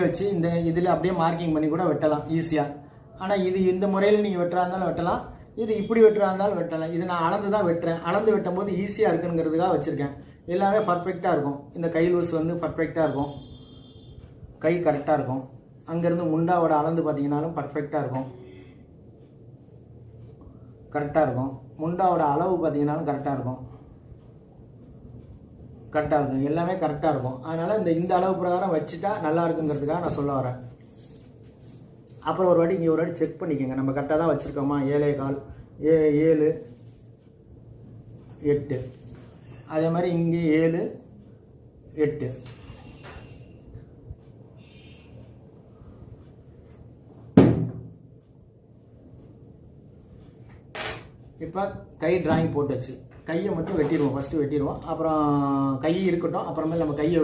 வச்சு இந்த இதில் அப்படியே மார்க்கிங் பண்ணி கூட வெட்டலாம் ஈஸியாக. ஆனால் இது இந்த முறையில் நீங்கள் வெட்டுறா இருந்தாலும் வெட்டலாம், இது இப்படி வெட்டுறா இருந்தாலும் வெட்டலாம். இது நான் அளந்து தான் வெட்டுறேன். அளந்து வெட்டும் போது ஈஸியாக இருக்குங்கிறதுக்காக வச்சுருக்கேன். எல்லாமே பர்ஃபெக்டாக இருக்கும். இந்த கை லூஸ் வந்து பர்ஃபெக்டாக இருக்கும், கை கரெக்டாக இருக்கும். அங்கேருந்து முண்டாவோட அளந்து பார்த்தீங்கன்னாலும் பர்ஃபெக்டாக இருக்கும். முண்டாவோட அளவு பார்த்தீங்கன்னாலும் கரெக்டாக இருக்கும். எல்லாமே கரெக்டாக இருக்கும். அதனால் இந்த அளவு பிரகாரம் வச்சுட்டா நல்லா இருக்குங்கிறதுக்காக நான் சொல்ல வரேன். அப்புறம் ஒரு வாட்டி இங்கே ஒரு வாட்டி செக் பண்ணிக்கோங்க, நம்ம கரெக்டாக தான் வச்சுருக்கோமா. 7.25 7 8. அதே மாதிரி இங்கே 7 8. இப்போ கை டிராயிங் போட்டுச்சு. கையை மட்டும் வெட்டிடுவோம், ஃபஸ்ட்டு வெட்டிடுவோம். அப்புறம் கை இருக்கட்டும், அப்புறமேல நம்ம கையை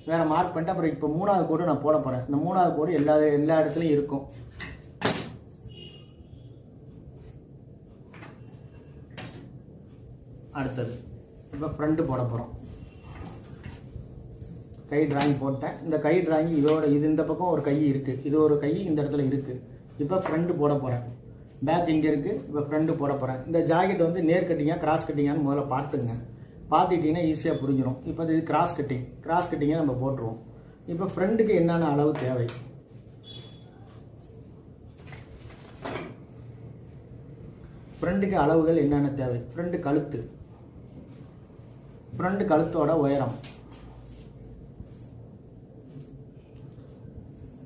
வேறு மார்க் பண்ணிட்டு அப்புறம் இப்போ 3வது கோடு நான் போட போகிறேன். இந்த 3வது கோடு எல்லா இடத்துலையும் இருக்கும். அடுத்தது இப்போ ஃப்ரண்ட்டு போட போகிறோம். கை டிராயிங் போட்டேன். இந்த கை டிராயிங் இது இந்த பக்கம் ஒரு கை இருக்குது, இது ஒரு கை இந்த இடத்துல இருக்குது. இப்போ ஃப்ரண்ட்டு போட போகிறேன். பேக் இங்கே இருக்குது. இப்போ ஃப்ரண்ட்டு போட போகிறேன். இந்த ஜாக்கெட் வந்து நேர் கட்டிங்கா கிராஸ் கட்டிங்கான்னு முதல்ல பார்த்துங்க. பார்த்துக்கிட்டிங்கன்னா ஈஸியாக புரிஞ்சிடும். இப்போ இது கிராஸ் கட்டிங்கை நம்ம போட்டுருவோம். இப்போ ஃப்ரண்ட்டுக்கு என்னென்ன அளவு தேவை, ஃப்ரண்ட்டுக்கு அளவுகள் என்னென்ன தேவை. ஃப்ரண்ட் கழுத்தோட உயரம்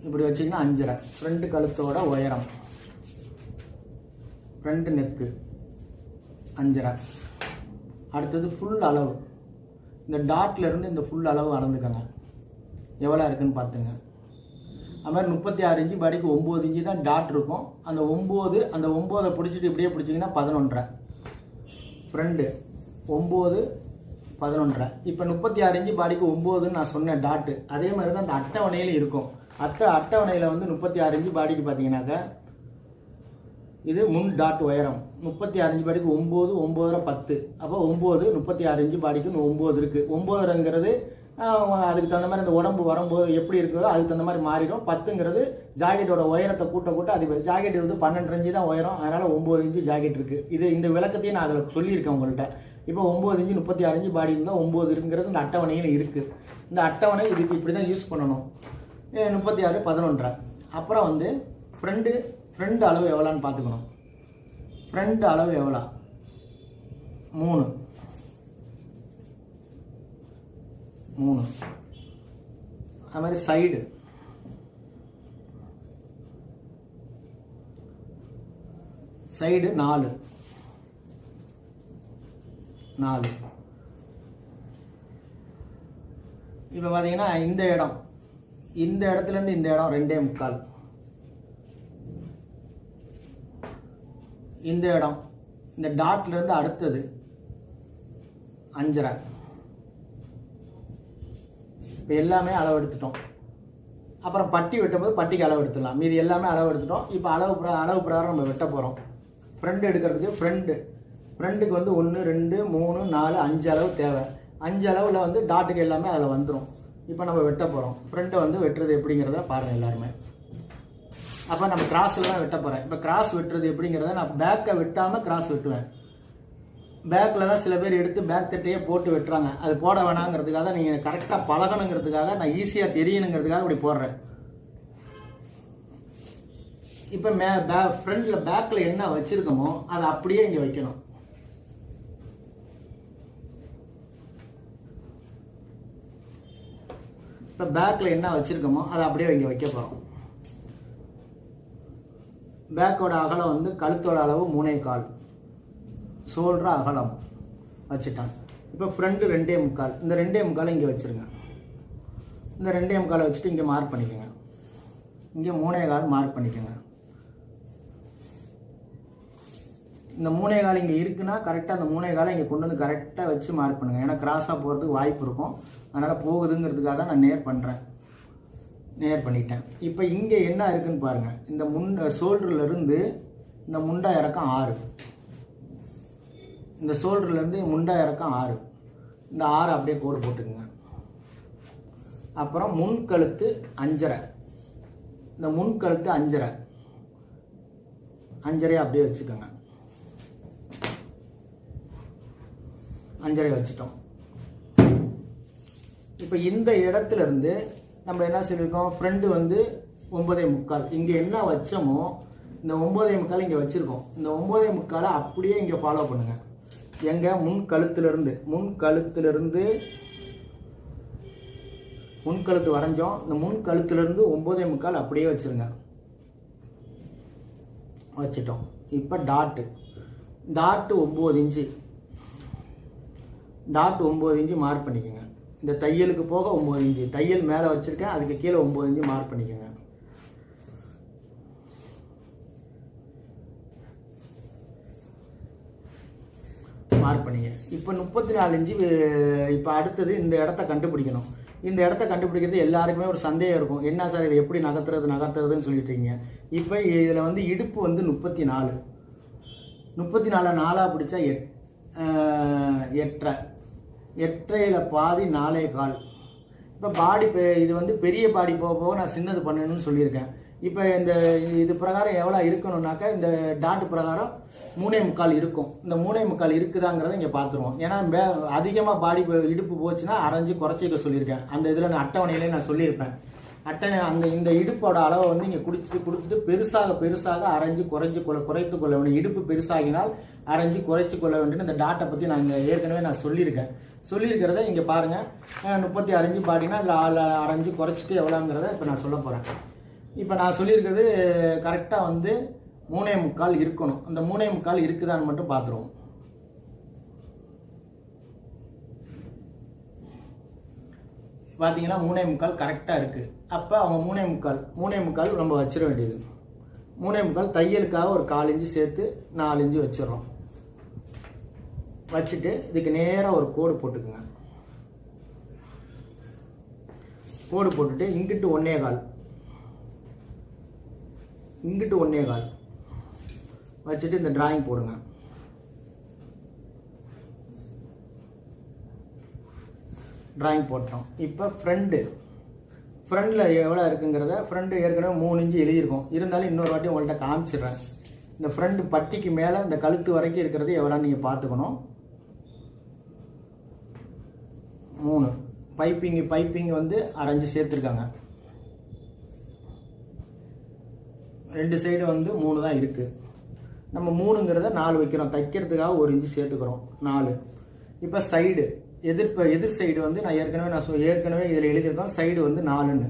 இப்படி வச்சிங்கன்னா 5.5. ஃப்ரண்ட் கழுத்தோட உயரம், ஃப்ரண்ட் நெக்கு 5.5. அடுத்தது ஃபுல் அளவு. இந்த டாட்ல இருந்து இந்த ஃபுல் அளவு அளந்துக்கங்க, எவ்வளோ இருக்குன்னு பார்த்துங்க. அது மாதிரி 36 இன்ச்சு பாடிக்கு 9 இன்ச்சு தான் டாட் இருக்கும். அந்த 9 பிடிச்சிட்டு இப்படியே பிடிச்சிங்கன்னா 11.5. ஃப்ரண்ட்டு 9 11.5. இப்போ 36 இன்ச்சு பாடிக்கு 9ன்னு நான் சொன்னேன் டாட்டு. அதே மாதிரி தான் அந்த அட்டவணையில் இருக்கும். அட்டவணையில் வந்து 36 இன்ச்சு பாடிக்கு பார்த்தீங்கன்னாக்கா இது முன் டாட் உயரம் 36 இன்ச்சு பாடிக்கு 9 9 10. அப்போ 9 36 இன்ச்சு பாடிக்கு 9 இருக்குது. 9ங்கிறது அதுக்கு தகுந்த மாதிரி அந்த உடம்பு வரும்போது எப்படி இருக்கிறதோ அதுக்கு தகுந்த மாதிரி மாறிடும். 10ங்கிறது ஜாக்கெட்டோட உயரத்தை கூட்ட அது ஜாக்கெட் வந்து 12 இன்ச்சு தான் உயரம், அதனால் 9 இன்ச்சு ஜாக்கெட் இருக்குது. இந்த விளக்கத்தையும் நான் அதில் சொல்லியிருக்கேன் உங்கள்கிட்ட. இப்போ 9 இன்ச்சு 36 இன்ச்சு பாடி இருந்தால் 9 இருக்குங்கிறது இந்த அட்டவணையில் இருக்குது. இந்த அட்டவணை இதுக்கு இப்படி தான் யூஸ் பண்ணணும். 36 11.5. அப்புறம் வந்து ஃப்ரண்ட் அளவு எவ்வளோன்னு பார்த்துக்கணும். ஃப்ரண்ட் அளவு எவ்வளோ 3. அது மாதிரி சைடு சைடு 4. இப்போ பார்த்தீங்கன்னா இந்த இடத்துலேருந்து இந்த இடம் 2.25. இந்த இடம் இந்த டாட்லேருந்து அடுத்தது 5.5. இப்போ எல்லாமே அளவு எடுத்துட்டோம். அப்புறம் பட்டி வெட்டும்போது பட்டிக்கு அளவு எடுத்துடலாம். மீதி எல்லாமே அளவு எடுத்துட்டோம். இப்போ அளவு பிரகாரம் நம்ம வெட்ட போகிறோம். ஃப்ரண்ட் எடுக்கிறதுக்கு ஃப்ரண்ட்டுக்கு வந்து 1 2 3 4 5 அளவு தேவை. 5 அளவில் வந்து டாட்டுக்கு எல்லாமே அதில் வந்துடும். இப்போ நம்ம வெட்ட போகிறோம். ஃப்ரண்ட்டை வந்து வெட்டுறது எப்படிங்கிறத பாருங்கள் எல்லாருமே. அப்போ நம்ம கிராஸில் தான் வெட்ட போகிறேன். இப்போ கிராஸ் வெட்டுறது எப்படிங்கிறத நான் பேக்கை வெட்டாமல் கிராஸ் வெட்டுவேன். பேக்கில் தான் சில பேர் எடுத்து பேக் தட்டையே போட்டு வெட்டுறாங்க. அது போட வேணாங்கிறதுக்காக, நீங்கள் கரெக்டாக பழகணுங்கிறதுக்காக, நான் ஈஸியாக தெரியணுங்கிறதுக்காக இப்படி போடுறேன். இப்போ ஃப்ரண்ட்டில் பேக்கில் என்ன வச்சுருக்கோமோ அதை அப்படியே இங்கே வைக்கணும். இப்போ பேக்கில் என்ன வச்சுருக்கோமோ அதை அப்படியே இங்கே வைக்க போகிறோம். பேக்கோட அகலம் வந்து கழுத்தோட அளவு 3.25. ஷோல்டர் அகலம் வச்சுட்டான். இப்போ ஃப்ரண்ட்டு 2.25. இந்த 2.25 இங்கே வச்சுருங்க. இந்த 2.25 வச்சுட்டு இங்கே மார்க் பண்ணிக்கோங்க. இங்கே 3.25 மார்க் பண்ணிக்கோங்க. இந்த 3.25 இங்கே இருக்குன்னா கரெக்டாக அந்த 3.25 இங்கே கொண்டு வந்து கரெக்டாக வச்சு மார்க் பண்ணுங்கள். ஏன்னா கிராஸாக போகிறதுக்கு வாய்ப்பு இருக்கும். அதனால் போகுதுங்கிறதுக்காக தான் நான் நேர் பண்ணிட்டேன். இப்போ இங்கே என்ன இருக்குன்னு பாருங்கள். இந்த ஷோல்டர்லேருந்து இந்த முண்டா இறக்கம் 6. இந்த ஷோல்டர்லேருந்து முண்டா இறக்கம் 6. இந்த 6 அப்படியே கோடு போட்டுக்குங்க. அப்புறம் முன்கழுத்து 5.5. இந்த முன்கழுத்து 5.5 அப்படியே வச்சுக்கோங்க. 5.5 வச்சுட்டோம். இப்போ இந்த இடத்துல இருந்து நம்ம என்ன சொல்லியிருக்கோம், ஃப்ரண்ட் வந்து 9.25. இங்கே என்ன வச்சோமோ இந்த 9.25 இங்கே வச்சுருக்கோம். இந்த 9.25 அப்படியே இங்கே ஃபாலோ பண்ணுங்கள். எங்கள் முன்கழுத்து வரைஞ்சோம். இந்த முன்கழுத்துலேருந்து 9.25 அப்படியே வச்சுருங்க. வச்சுட்டோம். இப்போ dot 9 inch. Dot 9 inch mark பண்ணிக்கோங்க. இந்த தையலுக்கு போக 9 இன்ச்சு. தையல் மேலே வச்சுருக்கேன், அதுக்கு கீழே 9 இன்ச்சு மார்க் பண்ணிக்கோங்க. மார்க் பண்ணிங்க. இப்போ 34 இன்ச்சு. இப்போ அடுத்தது இந்த இடத்த கண்டுபிடிக்கணும். இந்த இடத்த கண்டுபிடிக்கிறது எல்லாருக்குமே ஒரு சந்தேகம் இருக்கும். என்ன சார் இதை எப்படி நகர்த்துறதுன்னு சொல்லிட்டீங்க. இப்போ இதில் வந்து இடுப்பு வந்து 34. 34 4ஆக பிடிச்சா 8.5. 8.5ல் பாதி 4.25. இப்போ பாடி இது வந்து பெரிய பாடி போக நான் சின்னது பண்ணணும்னு சொல்லியிருக்கேன். இப்போ இது பிரகாரம் எவ்வளோ இருக்கணும்னாக்கா இந்த டாட்டு பிரகாரம் 3.25 இருக்கும். இந்த 3.25 இருக்குதாங்கிறத இங்கே பார்த்துருவோம். ஏன்னா அதிகமாக பாடி இடுப்பு போச்சுன்னா அரைஞ்சு குறைச்சிக்க சொல்லியிருக்கேன். அந்த இதில் நான் அட்டவணையிலே நான் சொல்லியிருப்பேன். இந்த இடுப்போட அளவை வந்து இங்கே கொடுத்துட்டு பெருசாக அரைஞ்சு குறைத்து கொள்ள வேண்டும். இடுப்பு பெருசாகினால் அரைஞ்சு குறைச்சி கொள்ள வேண்டும். இந்த டாட்டை பற்றி நான் இங்கே ஏற்கனவே நான் சொல்லியிருக்கிறத இங்கே பாருங்கள். 36 பாடினா அதில் அரைஞ்சு குறைச்சிட்டு எவ்வளோங்கிறத இப்போ நான் சொல்ல போகிறேன். இப்போ நான் சொல்லியிருக்கிறது கரெக்டாக வந்து 3.25 இருக்கணும். அந்த 3.25 இருக்குதான்னு மட்டும் பார்த்துருவோம். பார்த்தீங்கன்னா 3.25 கரெக்டாக இருக்குது. அப்போ அவங்க 3.25 நம்ம வச்சிட வேண்டியது. 3.25 தையலுக்காக ஒரு 1/4 இன்ச்சு சேர்த்து 4 இன்ச்சு வச்சிடறோம். வச்சுட்டு இதுக்கு நேராக ஒரு கோடு போட்டுக்குங்க. கோடு போட்டுட்டு இங்கிட்டு 1.25 வச்சுட்டு இந்த டிராயிங் போடுங்க. டிராயிங் போட்டோம். இப்போ ஃப்ரண்டில் எவ்வளோ இருக்குங்கிறத ஃப்ரண்ட் ஏற்கனவே 3 இன்ச்சு எழுதியிருக்கோம். இருந்தாலும் இன்னொரு வாட்டி உங்கள்கிட்ட காமிச்சிடுறேன். இந்த ஃப்ரண்ட் பட்டிக்கு மேலே இந்த கழுத்து வரைக்கும் இருக்கிறது எவ்வளோன்னு நீங்கள் பார்த்துக்கணும். 3 பைப்பிங் வந்து அரைஞ்சு சேர்த்துருக்காங்க. 2 சைடு வந்து 3 தான் இருக்குது. நம்ம 3ங்கிறத 4 வைக்கிறோம். தைக்கிறதுக்காக 1 இன்ச்சு சேர்த்துக்கிறோம். 4. இப்போ சைடு எதிர் சைடு வந்து நான் ஏற்கனவே இதில் எழுதியிருக்கோம். சைடு வந்து 4ன்னு.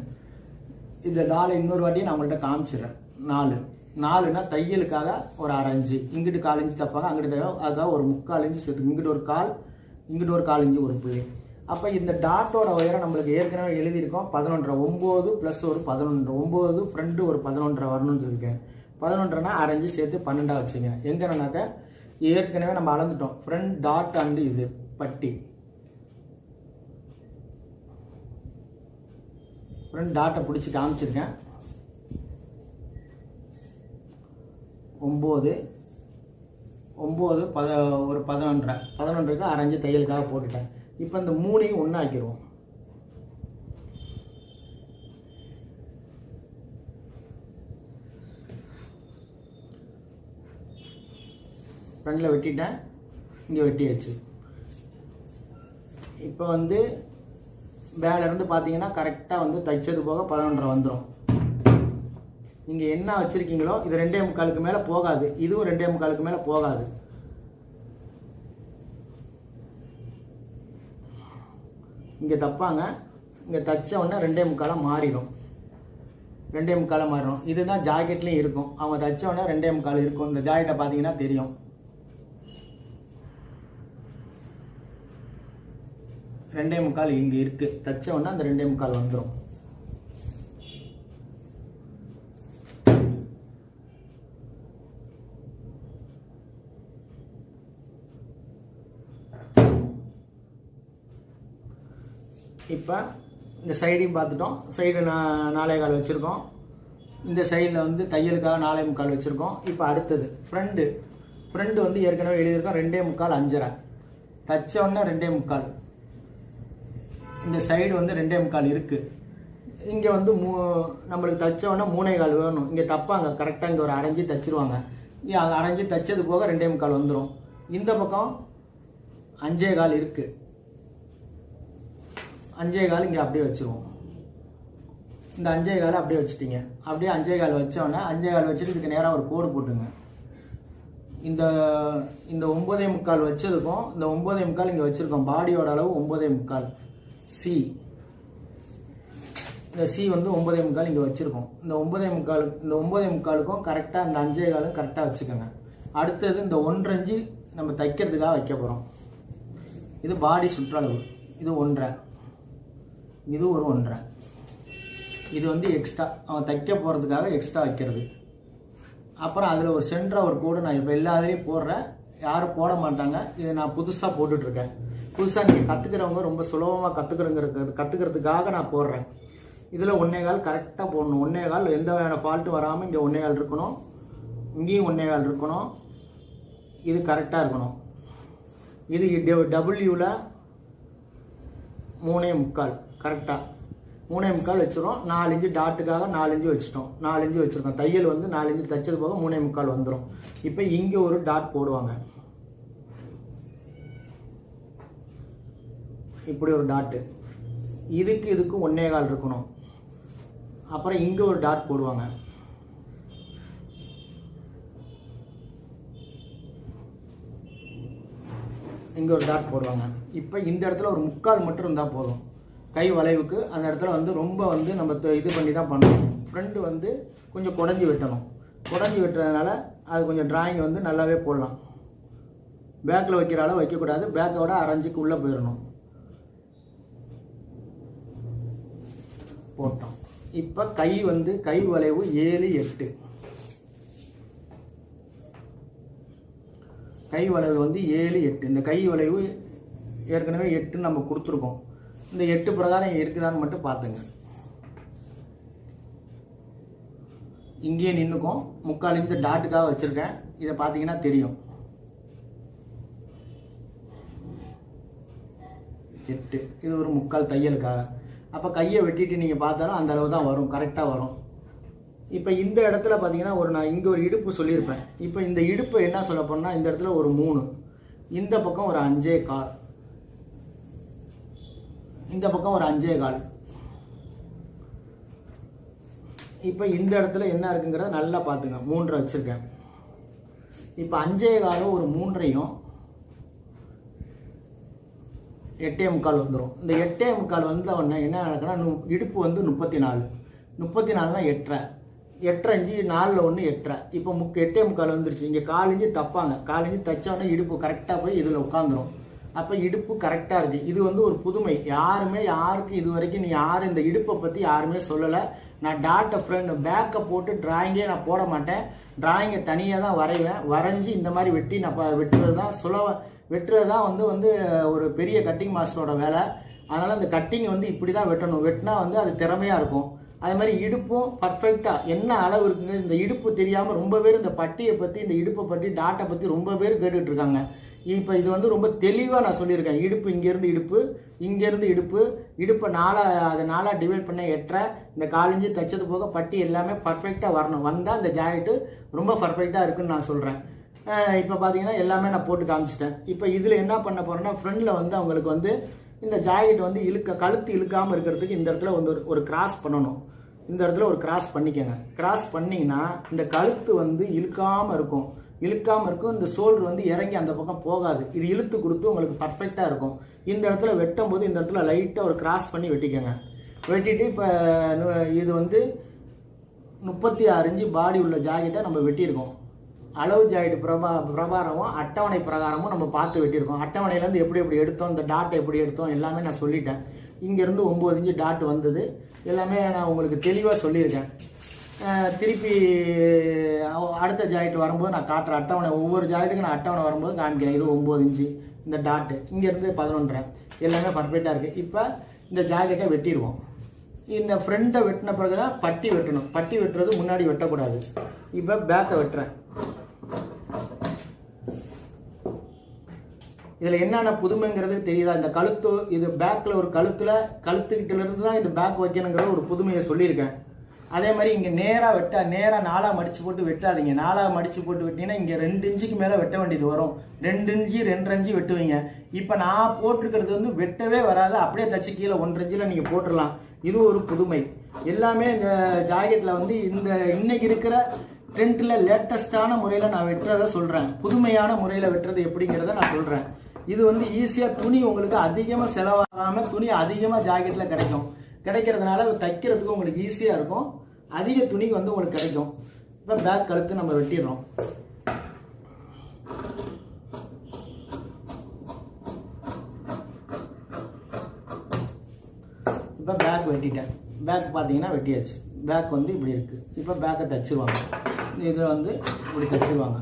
இந்த 4 இன்னொரு வாட்டியும் நான் உங்கள்கிட்ட காமிச்சிடுறேன். 4னா தையலுக்காக ஒரு அரை இன்ச்சு. இங்கிட்டு 1/4 இன்ச்சு தப்பாங்க. அங்கிட்டு அதுக்காக ஒரு 3/4 இன்ச்சு சேர்த்து இங்கிட்டு ஒரு 1/4 இன்ச்சு ஒரு புள்ளி. அப்போ இந்த டாட்டோட உயரம் நம்மளுக்கு ஏற்கனவே எழுதியிருக்கோம் 11.5. 9 ப்ளஸ் ஒரு 11. 9 ஃப்ரண்ட் ஒரு 11.5 வரணும்னு சொல்லியிருக்கேன். 11.5னா அரைஞ்சு சேர்த்து 12 வச்சுங்க. எங்கன்னாக்கா ஏற்கனவே நம்ம அளந்துட்டோம். ஃப்ரண்ட் டாட் அண்டு இது பட்டி. ஃப்ரண்ட் டாட்டை பிடிச்சி காமிச்சிருக்கேன். 9 ஒரு 11.5 அரைஞ்சு தையலுக்காக போட்டுட்டேன். இப்போ இந்த 3ஐயும் ஒன்றா ஆக்கிடுவோம். ஃப்ரண்டில் வெட்டிட்டேன். இங்கே வெட்டியாச்சு. இப்போ வந்து மேலேருந்து பார்த்தீங்கன்னா கரெக்டாக வந்து தைச்சது போக 11.5 வந்துடும். நீங்கள் என்ன வச்சுருக்கீங்களோ இது 2.25க்கு மேலே போகாது. இதுவும் 2.25க்கு மேலே போகாது. இங்கே தப்பாங்க. இங்கே தைச்ச உடனே 2.25 மாறிடும். 2.25 மாறிடும். இதுதான் ஜாக்கெட்லேயும் இருக்கும். அவங்க தைச்ச உடனே 2.25 இருக்கும். இந்த ஜாக்கெட்டை பார்த்தீங்கன்னா தெரியும். 2.25 இங்கே இருக்குது. தைச்ச உடனே அந்த 2.25 வந்துடும். இப்போ இந்த சைடையும் பார்த்துட்டோம். சைடு 4.25 வச்சுருக்கோம். இந்த சைடில் வந்து தையலுக்காக 4.25 வச்சுருக்கோம். இப்போ அடுத்தது ஃப்ரண்ட் வந்து ஏற்கனவே எழுதியிருக்கோம் 2.25 5.5. தைச்ச உடனே 2.25. இந்த சைடு வந்து 2.25 இருக்குது. இங்கே வந்து நம்மளுக்கு தைச்ச உடனே 3.25 வேணும். இங்கே தப்பாங்க. கரெக்டாக இங்கே ஒரு அரைஞ்சி தைச்சிருவாங்க. அரைஞ்சி தைச்சது போக 2.25 வந்துடும். இந்த பக்கம் 5.25 இருக்குது. 5.25 இங்கே அப்படியே வச்சுருவோம். இந்த 5.25 அப்படியே வச்சுட்டீங்க. அப்படியே 5.25 வச்சோடனே 5.25 வச்சுட்டு இதுக்கு நேராக ஒரு கோடு போட்டுங்க. இந்த 9.25 வச்சதுக்கும் இந்த 9.25 இங்கே வச்சுருக்கோம். பாடியோட அளவு 9.25. சி இந்த சி வந்து 9.25 இங்கே வச்சுருக்கோம். இந்த 9.25க்கும் கரெக்டாக இந்த 5.25 கரெக்டாக வச்சுக்கோங்க. அடுத்தது இந்த 1.5 இன்ச்சு நம்ம தைக்கிறதுக்காக வைக்க போகிறோம். இது பாடி சுற்றளவு. இது 1.5. இது ஒரு 1.5. இது வந்து எக்ஸ்ட்ரா அவன் தைக்க போகிறதுக்காக எக்ஸ்ட்ரா வைக்கிறது. அப்புறம் அதில் ஒரு சென்டராக ஒரு கோடு நான் இப்போ எல்லாத்துலேயும் போடுறேன். யாரும் போட மாட்டாங்க. இதை நான் புதுசாக போட்டுட்ருக்கேன். புதுசாக நீங்கள் கற்றுக்கிறவங்க ரொம்ப சுலபமாக கற்றுக்கிறதுக்காக நான் போடுறேன். இதில் 1.25 கரெக்டாக போடணும். 1.25 எந்த வகையான ஃபால்ட்டும் வராமல் இங்கே 1.25 இருக்கணும், இங்கேயும் 1.25 இருக்கணும். இது கரெக்டாக இருக்கணும். இது டபிள்யூவில் 3.25 கரெக்டாக 3.25 வச்சுருவோம். 4 இன்ச்சு டாட்டுக்காக 4 இன்ச்சு வச்சுட்டோம். 4 இன்ச்சு வச்சுருக்கோம். தையல் வந்து 4 இன்ச்சு தைச்சது போக 3.25 வந்துடும். இப்போ இங்கே ஒரு டாட் போடுவாங்க. இப்படி ஒரு டாட்டு, இதுக்கு 1.25 இருக்கணும். அப்புறம் இங்கே ஒரு டாட் போடுவாங்க. இங்கே ஒரு டாட் போடுவாங்க. இப்போ இந்த இடத்துல ஒரு 3/4 மட்டும் இருந்தால் போதும். கை வளைவுக்கு அந்த இடத்துல வந்து ரொம்ப வந்து நம்ம இது பண்ணி தான் பண்ணணும். ஃப்ரெண்டு வந்து கொஞ்சம் குடஞ்சி வெட்டணும். குடஞ்சி வெட்டுறதுனால அது கொஞ்சம் டிராயிங் வந்து நல்லாவே போடலாம். பேக்கில் வைக்கிற அளவு வைக்கக்கூடாது. பேக்கோட 1/2 இன்ச்சுக்கு உள்ளே போயிடணும். போட்டோம். இப்போ கை வந்து கை வளைவு 7, 8. கை வளைவு வந்து 7, 8. இந்த கை வளைவு ஏற்கனவே 8 நம்ம கொடுத்துருக்கோம். இந்த 8 பிரகாரம் இருக்குதான்னு மட்டும் பார்த்துங்க. இங்கேயே நின்றுக்கும். 3/4 இன்ச்சு டாட்டுக்காக வச்சுருக்கேன். இதை பார்த்தீங்கன்னா தெரியும். 8 இது ஒரு 3/4 தையலுக்காக. அப்போ கையை வெட்டிட்டு நீங்கள் பார்த்தாலும் அந்த அளவு தான் வரும், கரெக்டாக வரும். இப்போ இந்த இடத்துல பார்த்தீங்கன்னா நான் இங்கே ஒரு இடுப்பு சொல்லியிருப்பேன். இப்போ இந்த இடுப்பு என்ன சொல்ல போனால் இந்த இடத்துல ஒரு 3, இந்த பக்கம் ஒரு 5.25, இந்த பக்கம் ஒரு 5.25. இப்போ இந்த இடத்துல என்ன இருக்குங்கிறத நல்லா பார்த்துங்க. 3 வச்சுருக்கேன். இப்போ 5.25 ஒரு 3ஐயும் 8.25 வந்துடும். இந்த 8.25 வந்த உடனே என்ன நடக்குன்னா இடுப்பு வந்து 34, 34னா 8.5, 8.5 இன்ச்சு 4ல் 1 8.5. இப்போ 8.25 வந்துருச்சு. இங்கே 1/4 இன்ச்சு தப்பாங்க. 1/4 இன்ச்சு தைச்சோடனே இடுப்பு கரெக்டாக போய் இதில் உட்காந்துரும். அப்போ இடுப்பு கரெக்டாக இருக்குது. இது வந்து ஒரு புதுமை. யாருக்கு இது வரைக்கும் யாரும் இந்த இடுப்பை பற்றி யாருமே சொல்லலை. நான் டாட்டை ஃப்ரெண்ட் பேக்கை போட்டு டிராயிங்கே நான் போட மாட்டேன். டிராயிங்கை தனியாக தான் வரைவேன். வரைஞ்சி இந்த மாதிரி வெட்டி நான் வெட்டுறது தான் வந்து ஒரு பெரிய கட்டிங் மாஸ்டரோட வேலை. அதனால் அந்த கட்டிங் வந்து இப்படி தான் வெட்டணும். வெட்டினா வந்து அது திறமையாக இருக்கும். அதே மாதிரி இடுப்பும் பர்ஃபெக்டாக என்ன அளவு இருக்குங்க. இந்த இடுப்பு தெரியாமல் ரொம்ப பேர் இந்த பட்டியை பற்றி, இந்த இடுப்பை பற்றி, டாட்டை பற்றி ரொம்ப பேர் கேட்டுட்டு இருக்காங்க. இப்போ இது வந்து ரொம்ப தெளிவாக நான் சொல்லியிருக்கேன். இடுப்பு இங்கேருந்து இடுப்பு, இங்கேருந்து இடுப்பு, இடுப்பை 4 டிவைட் பண்ண 8.5, இந்த 1/4 இன்ச்சு தைச்சது போக பட்டி எல்லாமே பர்ஃபெக்டாக வரணும். வந்தால் இந்த ஜாக்கெட்டு ரொம்ப பர்ஃபெக்டாக இருக்குன்னு நான் சொல்கிறேன். இப்போ பார்த்தீங்கன்னா எல்லாமே நான் போட்டு காமிச்சிட்டேன். இப்போ இதில் என்ன பண்ண போகிறேன்னா ஃப்ரண்டில் வந்து அவங்களுக்கு வந்து இந்த ஜாக்கெட் வந்து கழுத்து இழுக்காமல் இருக்கிறதுக்கு இந்த இடத்துல வந்து ஒரு கிராஸ் பண்ணணும். இந்த இடத்துல ஒரு கிராஸ் பண்ணிக்கோங்க. கிராஸ் பண்ணிங்கன்னா இந்த கழுத்து வந்து இழுக்காமல் இருக்கும். இந்த ஷோல்டர் வந்து இறங்கி அந்த பக்கம் போகாது. இது இழுத்து கொடுத்து உங்களுக்கு பர்ஃபெக்டாக இருக்கும். இந்த இடத்துல வெட்டும் போது இந்த இடத்துல லைட்டாக ஒரு கிராஸ் பண்ணி வெட்டிக்கோங்க. வெட்டிட்டு இப்போ இது வந்து 36 இன்ச்சு பாடி உள்ள ஜாக்கெட்டை நம்ம வெட்டியிருக்கோம். அளவு ஜாக்கெட் பிரகாரமும் அட்டவணை பிரகாரமும் நம்ம பார்த்து வெட்டியிருக்கோம். அட்டவணையிலேருந்து எப்படி எடுத்தோம், இந்த டாட்டை எப்படி எடுத்தோம் எல்லாமே நான் சொல்லிட்டேன். இங்கேருந்து 9 இன்ச்சு டாட் வந்தது. எல்லாமே நான் உங்களுக்கு தெளிவாக சொல்லியிருக்கேன். திருப்பி அடுத்த ஜாக்கெட் வரும்போது நான் காட்டுறேன். அட்டவணை ஒவ்வொரு ஜாக்கெட்டுக்கு நான் அட்டவணை வரும்போது காமிக்கிறேன். இது 9 இன்ச்சு இந்த டாட்டு, இங்கேருந்து 11.5 எல்லாமே பர்ஃபெக்டாக இருக்குது. இப்போ இந்த ஜாக்கெட்டை வெட்டிடுவோம். இந்த ஃப்ரண்ட்டை வெட்டின பிறகு தான் பட்டி வெட்டணும். பட்டி வெட்டுறது முன்னாடி வெட்டக்கூடாது. இப்போ பேக்கை வெட்டுறேன். இதில் என்னென்ன புதுமைங்கிறது தெரியுதா? இந்த கழுத்து, இது பேக்கில் ஒரு கழுத்துக்கிட்டிலேருந்து தான் இந்த பேக் வைக்கணுங்கிற ஒரு புதுமையை சொல்லியிருக்கேன். அதே மாதிரி இங்கே நேராக 4 மடித்து போட்டு வெட்டாதீங்க. 4 மடித்து போட்டு வெட்டிங்கன்னா இங்கே 2 இன்ச்சுக்கு மேலே வெட்ட வேண்டியது வரும். 2 இன்ச்சு 2.5 இன்ச்சு வெட்டுவீங்க. இப்போ நான் போட்டிருக்கிறது வந்து வெட்டவே வராது. அப்படியே தச்சு கீழே 1.5 இன்ச்சில் நீங்கள் போட்டுடலாம். இது ஒரு புதுமை. எல்லாமே இந்த ஜாக்கெட்டில் வந்து இன்னைக்கு இருக்கிற ட்ரெண்டில் லேட்டஸ்டான முறையில் நான் வெட்டுறதை சொல்கிறேன். புதுமையான முறையில் வெட்டுறது எப்படிங்கிறத நான் சொல்கிறேன். இது வந்து ஈஸியாக துணி உங்களுக்கு அதிகமாக செலவாகாமல் துணி அதிகமாக ஜாக்கெட்டில் கிடைக்கிறதுனால தைக்கிறதுக்கு உங்களுக்கு ஈஸியாக இருக்கும். அதிக துணி வந்து உங்களுக்கு கிடைக்கும். இப்போ பேக் கழுத்து நம்ம வெட்டிடுறோம். இப்போ பேக் வெட்டிட்டேன். பேக் பார்த்தீங்கன்னா வெட்டியாச்சு. பேக் வந்து இப்படி இருக்குது. இப்போ பேக்கை தைச்சிருவாங்க. இதில் வந்து இப்படி தைச்சிருவாங்க.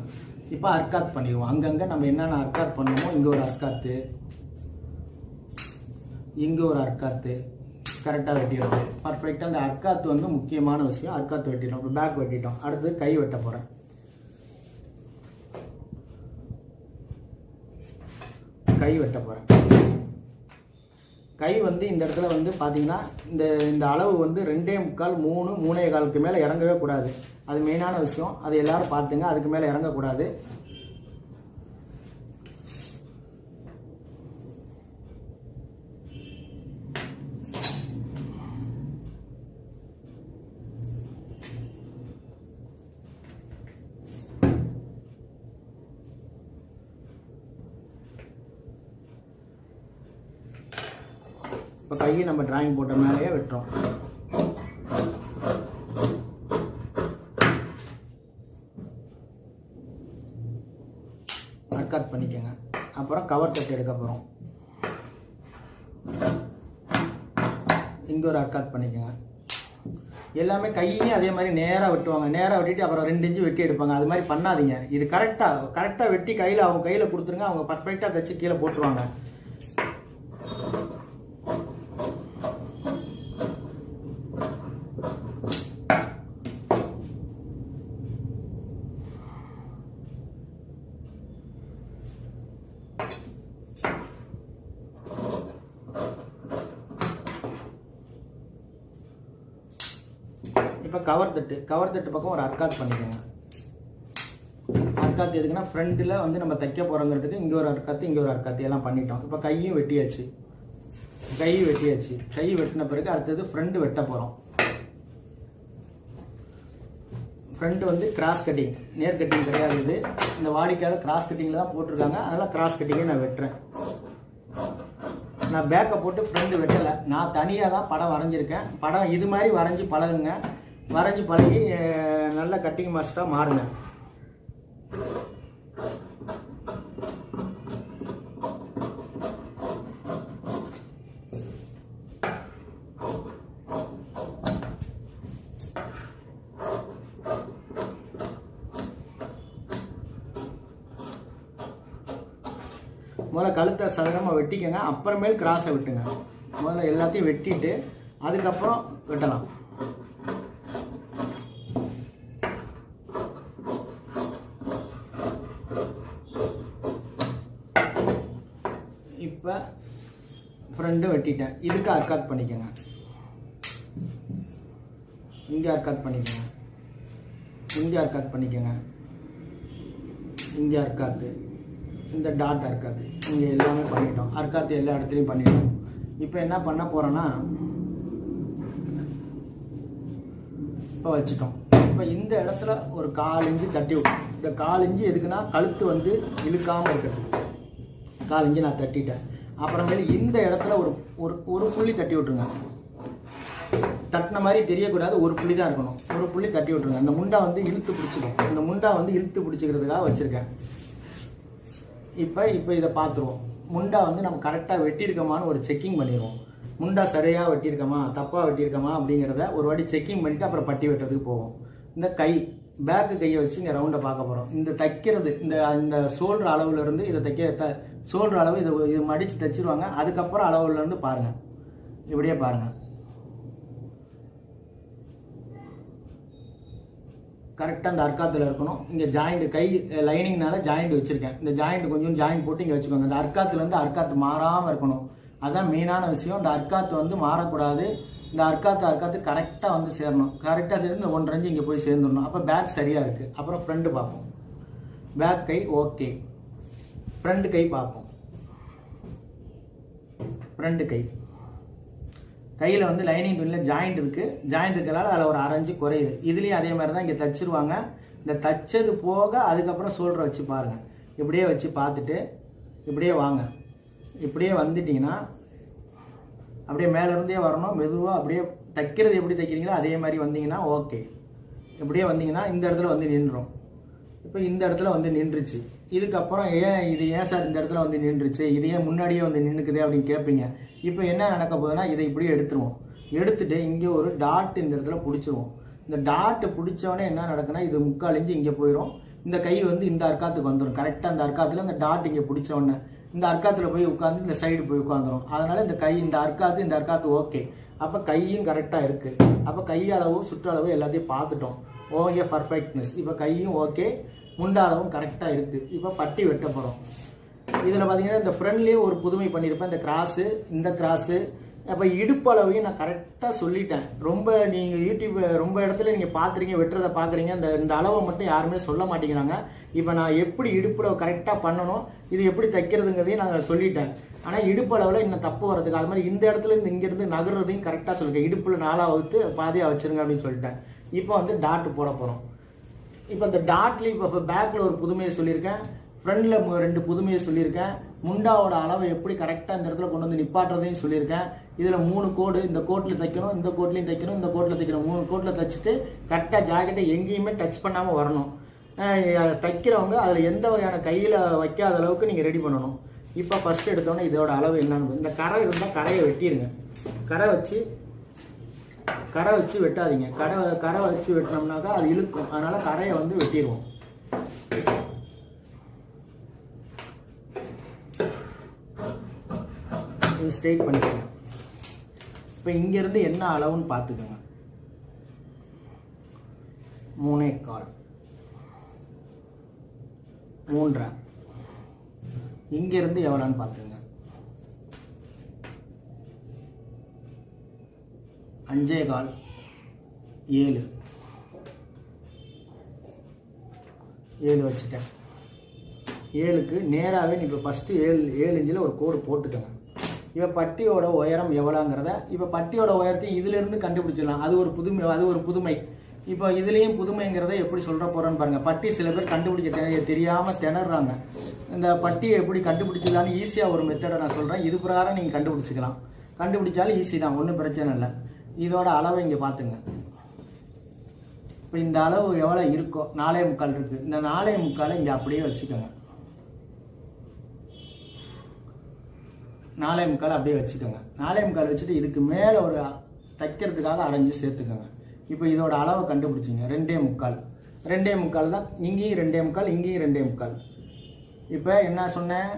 இப்போ அர்க்காத் பண்ணிடுவோம். அங்கங்கே நம்ம என்னென்ன அர்க்காத் பண்ணுவோமோ, இங்கே ஒரு அர்க்காத்து, இங்கே ஒரு அர்க்காத்து கரெக்டாக வெட்டிடுறது. பர்ஃபெக்டாக அந்த அர்க்காத்து வந்து முக்கியமான விஷயம். அர்க்காத்து வெட்டிட்டோம். இப்போ பேக் வெட்டிட்டோம். அடுத்தது கை வெட்ட போகிறேன். கை வெட்ட போகிறேன். கை வந்து இந்த இடத்துல வந்து பார்த்தீங்கன்னா இந்த அளவு வந்து 2.25 3 3.25க்கு மேலே இறங்கவே கூடாது. அது மெயினான விஷயம். அது எல்லாரும் பார்த்துங்க. அதுக்கு மேலே இறங்கக்கூடாது. இப்போ கையை நம்ம டிராயிங் போட்ட மேலேயே வெட்டுறோம். அர்க்காத் பண்ணிக்கோங்க. அப்புறம் கவர் தட்டு எடுக்க போகிறோம். இங்கே ஒரு அர்க்காத் பண்ணிக்கோங்க. எல்லாமே கையையும் அதே மாதிரி நேராக வெட்டுவாங்க. நேராக வெட்டிட்டு அப்புறம் 2 இன்ச்சு வெட்டி எடுப்பாங்க. அது மாதிரி பண்ணாதீங்க. இது கரெக்டாக வெட்டி கையில் அவங்க கையில் கொடுத்துருங்க. அவங்க பர்ஃபெக்டாக தைச்சு கீழே போட்டுருவாங்க. இப்போ கவர் தட்டு பக்கம் ஒரு அர்க்காத் பண்ணிக்கோங்க. அர்க்காத் எதுக்குன்னா ஃப்ரண்ட்டில் வந்து நம்ம தைக்க போகிறோங்கிறதுக்கு இங்கே ஒரு அர்க்காத்து, இங்கே ஒரு அர்க்காத்து எல்லாம் பண்ணிட்டோம். இப்போ கையும் வெட்டியாச்சு. கை வெட்டின பிறகு அடுத்தது ஃப்ரண்ட் வெட்ட போகிறோம். ஃப்ரண்ட் வந்து கிராஸ் கட்டிங், நேர் கட்டிங் கிடையாது. இது இந்த வாடிக்கையால் கிராஸ் கட்டிங்கில் தான் போட்டிருக்காங்க. அதெல்லாம் கிராஸ் கட்டிங்கை நான் வெட்டுறேன். நான் பேக்கை போட்டு ஃப்ரண்ட் வெட்டலை. நான் தனியாக தான் படம் வரைஞ்சிருக்கேன். படம் இது மாதிரி வரைஞ்சி பழகுங்க. வரைஞ்சி பழகி நல்ல கட்டிங் மாஸ்டராக மாறுங்க. முதல்ல கழுத்தை சதுரமாக வெட்டிக்கங்க. அப்புறமேல் கிராஸை வெட்டுங்க. முதல்ல எல்லாத்தையும் வெட்டிட்டு அதுக்கப்புறம் வெட்டலாம். இப்போ ஃப்ரண்ட்டு வெட்டிட்டேன். இதுக்கு அர்க்காத் பண்ணிக்கோங்க. இங்கே அர்க்காத் பண்ணிக்கோங்க. இங்கே அர்க்காத் பண்ணிக்கோங்க. இங்கே அர்க்காத்து, இந்த டாட் அர்க்காத்து, இங்கே எல்லாமே பண்ணிட்டோம். அர்க்காத்து எல்லா இடத்துலையும் பண்ணிட்டோம். இப்போ என்ன பண்ண போகிறோன்னா, இப்போ வச்சுட்டோம். இப்போ இந்த இடத்துல ஒரு 1/4 இன்ச்சு தட்டி விட்டோம். இந்த 1/4 இன்ச்சு எதுக்குன்னா கழுத்து வந்து இழுக்காமல் இருக்கிறது. 1/4 இன்ச்சு நான் தட்டிட்டேன். அப்புறமேல இந்த இடத்துல ஒரு புள்ளி தட்டி விட்டுருங்க. தட்டின மாதிரி தெரியக்கூடாது. ஒரு புள்ளி தான் இருக்கணும். ஒரு புள்ளி தட்டி விட்டுருங்க. அந்த முண்டா வந்து இழுத்து பிடிச்சிக்கும். இந்த முண்டா வந்து இழுத்து பிடிச்சிக்கிறதுக்காக வச்சுருக்கேன். இப்போ இதை பார்த்துருவோம். முண்டா வந்து நம்ம கரெக்டாக வெட்டியிருக்கோமான்னு ஒரு செக்கிங் பண்ணிடுவோம். முண்டா சரியாக வெட்டியிருக்கோமா தப்பாக வெட்டியிருக்கோமா அப்படிங்கிறத ஒரு வாட்டி செக்கிங் பண்ணிவிட்டு அப்புறம் பட்டி வெட்டுறதுக்கு போவோம். இந்த பேக்கு கையை வச்சு இங்கே ரவுண்டை பார்க்க போகிறோம். இந்த தைக்கிறது இந்த சோல்டர் அளவுலேருந்து இதை சோல்டர் அளவு இது மடித்து தைச்சிருவாங்க. அதுக்கப்புறம் அளவுலேருந்து பாருங்கள். இப்படியே பாருங்கள். கரெக்டாக அந்த அர்க்காத்தில் இருக்கணும். இங்கே ஜாயிண்ட் கை லைனிங்னால ஜாயிண்ட் வச்சுருக்கேன். இந்த ஜாயிண்ட் கொஞ்சம் ஜாயிண்ட் போட்டு இங்கே வச்சுக்கோங்க. இந்த அர்க்காத்துலேருந்து அர்க்காத்து மாறாமல் இருக்கணும். அதுதான் மெயினான விஷயம். இந்த அர்க்காத்து வந்து மாறக்கூடாது. இந்த அர்க்காத்து கரெக்டாக வந்து சேரணும். கரெக்டாக சேர்ந்து இந்த 1.5 இன்ச்சு இங்கே போய் சேர்ந்துடணும். அப்போ பேக் சரியாக இருக்குது. அப்புறம் ஃப்ரண்ட் பார்ப்போம். பேக் கை ஓகே. ஃப்ரண்ட் கை பார்ப்போம். ஃப்ரண்ட் கையில் வந்து லைனிங் துணியில் ஜாயிண்ட் இருக்குது. ஜாயிண்ட் இருக்கிறனால அதில் ஒரு 1/2 இன்ச்சு குறையுது. இதுலேயும் அதே மாதிரி தான் இங்கே தச்சிருவாங்க. இந்த தச்சது போக அதுக்கப்புறம் ஷோல்டரை வச்சு பாருங்கள். இப்படியே வச்சு பார்த்துட்டு இப்படியே வாங்க. இப்படியே வந்துட்டிங்கன்னா அப்படியே மேலேருந்தே வரணும். மெதுவாக அப்படியே தைக்கிறது எப்படி தைக்கிறீங்களோ அதே மாதிரி வந்தீங்கன்னா ஓகே. இப்படியே வந்தீங்கன்னா இந்த இடத்துல வந்து நின்றுடும். இப்போ இந்த இடத்துல வந்து நின்றுச்சு. இதுக்கப்புறம் ஏன் சார் இந்த இடத்துல வந்து நின்றுச்சு, இது ஏன் முன்னாடியே வந்து நின்றுக்குது அப்படின்னு கேட்பீங்க. இப்போ என்ன நடக்க போகுதுன்னா இதை இப்படியே எடுத்துருவோம். எடுத்துட்டு இங்கே ஒரு டாட் இந்த இடத்துல பிடிச்சிருவோம். இந்த டாட்டு பிடிச்சவொடனே என்ன நடக்குன்னா இது 3/4 இன்ச்சு இங்கே போயிடும். இந்த கை வந்து இந்த அர்க்காத்துக்கு வந்துடும். கரெக்டாக அந்த அர்க்காத்தில் அந்த டாட் இங்கே பிடிச்ச உடனே இந்த அர்க்காத்தில் போய் உட்காந்து இந்த சைடு போய் உட்காந்துரும். அதனால இந்த கை இந்த அர்க்காத்து ஓகே. அப்போ கையும் கரெக்டாக இருக்குது. அப்போ கையளவு சுற்றளவு எல்லாத்தையும் பார்த்துட்டோம். Okay, perfectness. இப்போ கையும் ஓகே, முண்டாளவும் கரெக்டாக இருக்குது. இப்போ பட்டி வெட்ட போகிறோம். இதில் பார்த்தீங்கன்னா இந்த ஃப்ரண்ட்லேயே ஒரு புதுமை பண்ணியிருப்பேன். இந்த கிராஸு, இந்த கிராஸு. அப்போ இடுப்பு அளவையும் நான் கரெக்டாக சொல்லிட்டேன். ரொம்ப நீங்கள் யூடியூப் ரொம்ப இடத்துல நீங்கள் பார்க்குறீங்க, வெட்டுறதை பார்க்குறீங்க, இந்த அளவை மட்டும் யாருமே சொல்ல மாட்டேங்கிறாங்க. இப்போ நான் எப்படி இடுப்பில் கரெக்டாக பண்ணணும், இது எப்படி தைக்கிறதுங்கிறதையும் நான் சொல்லிட்டேன். ஆனால் இடுப்பு அளவில் இன்னும் தப்பு வரதுக்கு அது மாதிரி இந்த இடத்துல இருந்து இங்கேருந்து நகர்றதையும் கரெக்டாக சொல்லியிருக்கேன். இடுப்பில் 4 வகுத்து பாதியாக வச்சுருங்க அப்படின்னு சொல்லிட்டேன். இப்போ வந்து டாட் போட போகிறோம். இப்போ இந்த டாட்லேயும் இப்போ பேக்கில் ஒரு புதுமையை சொல்லியிருக்கேன், ஃப்ரண்டில் 2 புதுமையை சொல்லியிருக்கேன். முண்டாவோட அளவை எப்படி கரெக்டாக இந்த இடத்துல கொண்டு வந்து நிப்பாட்டுறதையும் சொல்லியிருக்கேன். இதில் 3 கோடு, இந்த கோட்டில் தைக்கணும், இந்த கோட்லையும் தைக்கணும், இந்த கோட்டில் தைக்கணும். 3 கோட்டில் தைச்சிட்டு கரெக்டாக ஜாக்கெட்டை எங்கேயுமே டச் பண்ணாமல் வரணும். தைக்கிறவங்க அதில் எந்த வகையான கையில் வைக்காத அளவுக்கு நீங்கள் ரெடி பண்ணணும். இப்போ ஃபஸ்ட் எடுத்தோன்னே இதோட அளவு என்னன்னு, இந்த கரை இருந்தால் கரையை வெட்டிடுங்க. கரை வச்சு வெட்டாதீங்க. கரை வச்சு வெட்டினோம்னாக்கா அது இழுக்கும். அதனால் கரையை வந்து வெட்டிடுவோம். ஸ்ட்ரெயிட் பண்ணிக்கோங்க. இப்போ இங்கேருந்து என்ன அளவுன்னு பார்த்துக்கோங்க. 3.25 3.5. இங்கேருந்து எவ்வளோன்னு பார்த்துங்க. 5.25 7 வச்சுட்டேன். 7க்கு நேராகவே இப்போ ஃபஸ்ட்டு 7 இன்ச்சில் ஒரு கோடு போட்டுக்கோங்க. இப்போ பட்டியோட உயரம் எவ்வளோங்கிறத இப்போ பட்டியோட உயரத்தையும் இதிலிருந்து கண்டுபிடிச்சிடலாம். அது ஒரு புதுமை. இப்போ இதுலேயும் புதுமைங்கிறத எப்படி சொல்கிற போகிறோன்னு பாருங்கள். பட்டி சில பேர் கண்டுபிடிக்க தெரியாமல் திணறாங்க. இந்த பட்டியை எப்படி கண்டுபிடிச்சதான்னு ஈஸியாக ஒரு மெத்தடை நான் சொல்கிறேன். இது பிரகாரம் நீங்கள் கண்டுபிடிச்சிக்கலாம். கண்டுபிடிச்சாலும் ஈஸி தான், ஒன்றும் பிரச்சனை இல்லை. இதோட அளவை இங்கே பார்த்துங்க. இப்போ இந்த அளவு எவ்வளோ இருக்கோ 4.25 இருக்குது. இந்த 4.25 இங்கே அப்படியே வச்சுக்கோங்க. 4.25 அப்படியே வச்சுக்கோங்க. 4.25 வச்சுட்டு இதுக்கு மேலே ஒரு தைக்கிறதுக்காக அரைஞ்சு சேர்த்துக்கோங்க. இப்போ இதோட அளவை கண்டுபிடிச்சிங்க. 2.25 தான். இங்கேயும் 2.25, இங்கேயும் 2.25. இப்போ என்ன சொன்னேன்,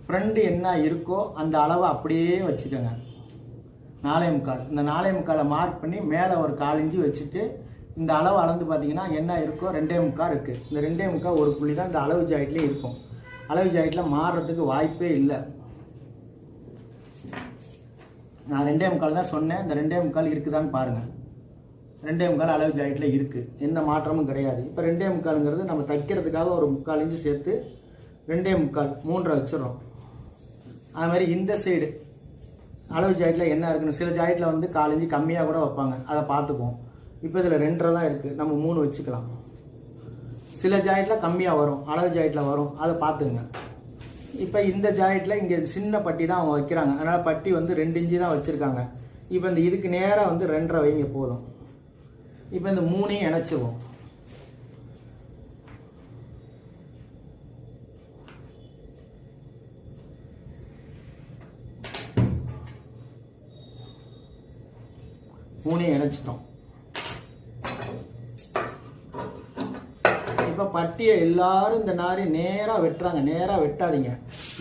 ஃப்ரண்ட் என்ன இருக்கோ அந்த அளவை அப்படியே வச்சுக்கோங்க. 4.25. இந்த 4.25 மார்க் பண்ணி மேலே ஒரு 1/4 இன்ச்சு வச்சுட்டு இந்த அளவு அளந்து பார்த்தீங்கன்னா என்ன இருக்கோ 2.25 இருக்குது. இந்த 2.25 ஒரு புள்ளி தான் இந்த அளவு ஜாயிட்லேயே இருக்கும். அளவு ஜாயிட்டில் மாறுறதுக்கு வாய்ப்பே இல்லை. நான் 2.25 தான் சொன்னேன். இந்த 2.25 இருக்குதான்னு பாருங்கள். 2.25 அளவு ஜாயிட்டில் இருக்குது, எந்த மாற்றமும் கிடையாது. இப்போ 2.25ங்கிறது நம்ம தைக்கிறதுக்காக ஒரு 3/4 இன்ச்சு சேர்த்து 2.25 3 வச்சிடறோம். அது மாதிரி இந்த சைடு அளவு ஜாயிட்டில் என்ன இருக்குன்னு சில ஜாயிட்டில் வந்து 1/4 இன்ச்சு கம்மியாக கூட வைப்பாங்க, அதை பார்த்துக்குவோம். இப்போ இதில் 2.5 தான் இருக்குது, நம்ம 3 வச்சுக்கலாம். சில ஜாயிட்டில் கம்மியாக வரும், அளவு ஜாயிட்டில் வரும், அதை பார்த்துங்க. இப்போ இந்த ஜாயிட்டில் இங்கே சின்ன பட்டி தான் அவங்க வைக்கிறாங்க, அதனால் பட்டி வந்து 2 இன்ச்சு தான் வச்சுருக்காங்க. இப்போ இந்த இதுக்கு நேராக வந்து 2.5 வைங்க போதும். இப்போ இந்த 3ஐயும் இணைச்சிருவோம். இணைச்சிட்டோம். இப்போ பட்டியை எல்லாரும் இந்த நாரி நேராக வெட்டுறாங்க. நேராக வெட்டாதீங்க.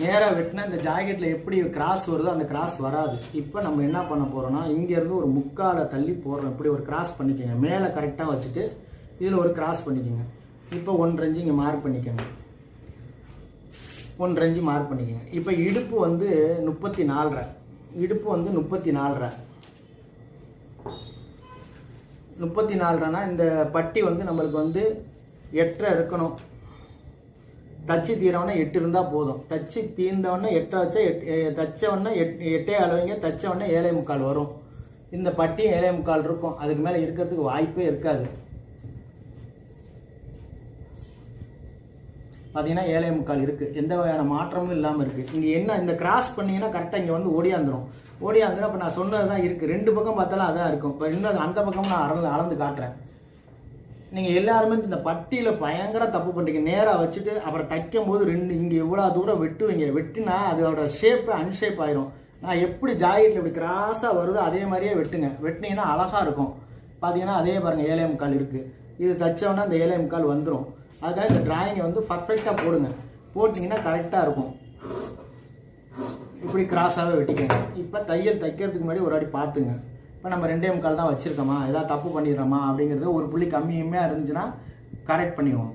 நேராக வெட்டினா இந்த ஜாக்கெட்டில் எப்படி கிராஸ் வருதோ அந்த கிராஸ் வராது. இப்போ நம்ம என்ன பண்ண போகிறோம்னா இங்கேருந்து ஒரு 3/4 தள்ளி போடுறோம். இப்படி ஒரு கிராஸ் பண்ணிக்கோங்க. மேலே கரெக்டாக வச்சுட்டு இதில் ஒரு கிராஸ் பண்ணிக்கோங்க. இப்போ 1.5 இன்ச்சு இங்கே மார்க் பண்ணிக்கோங்க. 1.5 இன்ச்சு மார்க் பண்ணிக்கோங்க. இப்போ இடுப்பு வந்து 34. இடுப்பு வந்து 34. 34னா இந்த பட்டி வந்து நம்மளுக்கு வந்து 8.5 இருக்கணும். தச்சு தீரவொன்னே 8 இருந்தால் போதும். தச்சு தீர்ந்தவொடனே 8 வச்சா தச்சவொடனே 8 அளவைங்க. தச்சவொடனே 7.25 வரும். இந்த பட்டி 7.25 இருக்கும். அதுக்கு மேலே இருக்கிறதுக்கு வாய்ப்பே இருக்காது. பார்த்தீங்கன்னா 7.25 இருக்குது. எந்த வகையான மாற்றமும் இல்லாமல் இருக்குது. இங்கே என்ன இந்த கிராஸ் பண்ணிங்கன்னா கரெக்டாக இங்கே வந்து ஓடியாந்துடும். அப்போ நான் சொன்னது தான் இருக்குது. 2 பக்கம் பார்த்தாலும் அதான் இருக்கும். இப்போ இன்னும் அந்த பக்கம் நான் அளந்து காட்டுறேன். நீங்கள் எல்லாருமே இந்த பட்டியில் பயங்கர தப்பு பண்ணுறீங்க. நேராக வச்சுட்டு அப்புறம் தைக்கும் போது இங்கே இவ்வளோ தூரம் வெட்டுவீங்க. வெட்டினா அதோட ஷேப்பு அன்ஷேப் ஆயிரும். நான் எப்படி ஜாக்கெட்டில் இப்படி கிராஸாக வருதோ அதே மாதிரியே வெட்டுங்க. வெட்டினீங்கன்னா அழகாக இருக்கும். பார்த்தீங்கன்னா அதே பாருங்கள் 7.25 இருக்குது. இது தைச்சோன்னா அந்த 7.25 வந்துடும். அதுக்காக இந்த டிராயிங்கை வந்து பர்ஃபெக்டாக போடுங்க. போட்டிங்கன்னா கரெக்டாக இருக்கும். இப்படி கிராஸாகவே வெட்டிக்கங்க. இப்போ தையல் தைக்கிறதுக்கு முன்னாடி ஒரு வாட்டி பார்த்துங்க. இப்போ நம்ம 2.25 தான் வச்சுருக்கோமா, ஏதாவது தப்பு பண்ணிடுறோமா அப்படிங்கிறது ஒரு புள்ளி கம்மியுமே இருந்துச்சுன்னா கரெக்ட் பண்ணிடுவோம்.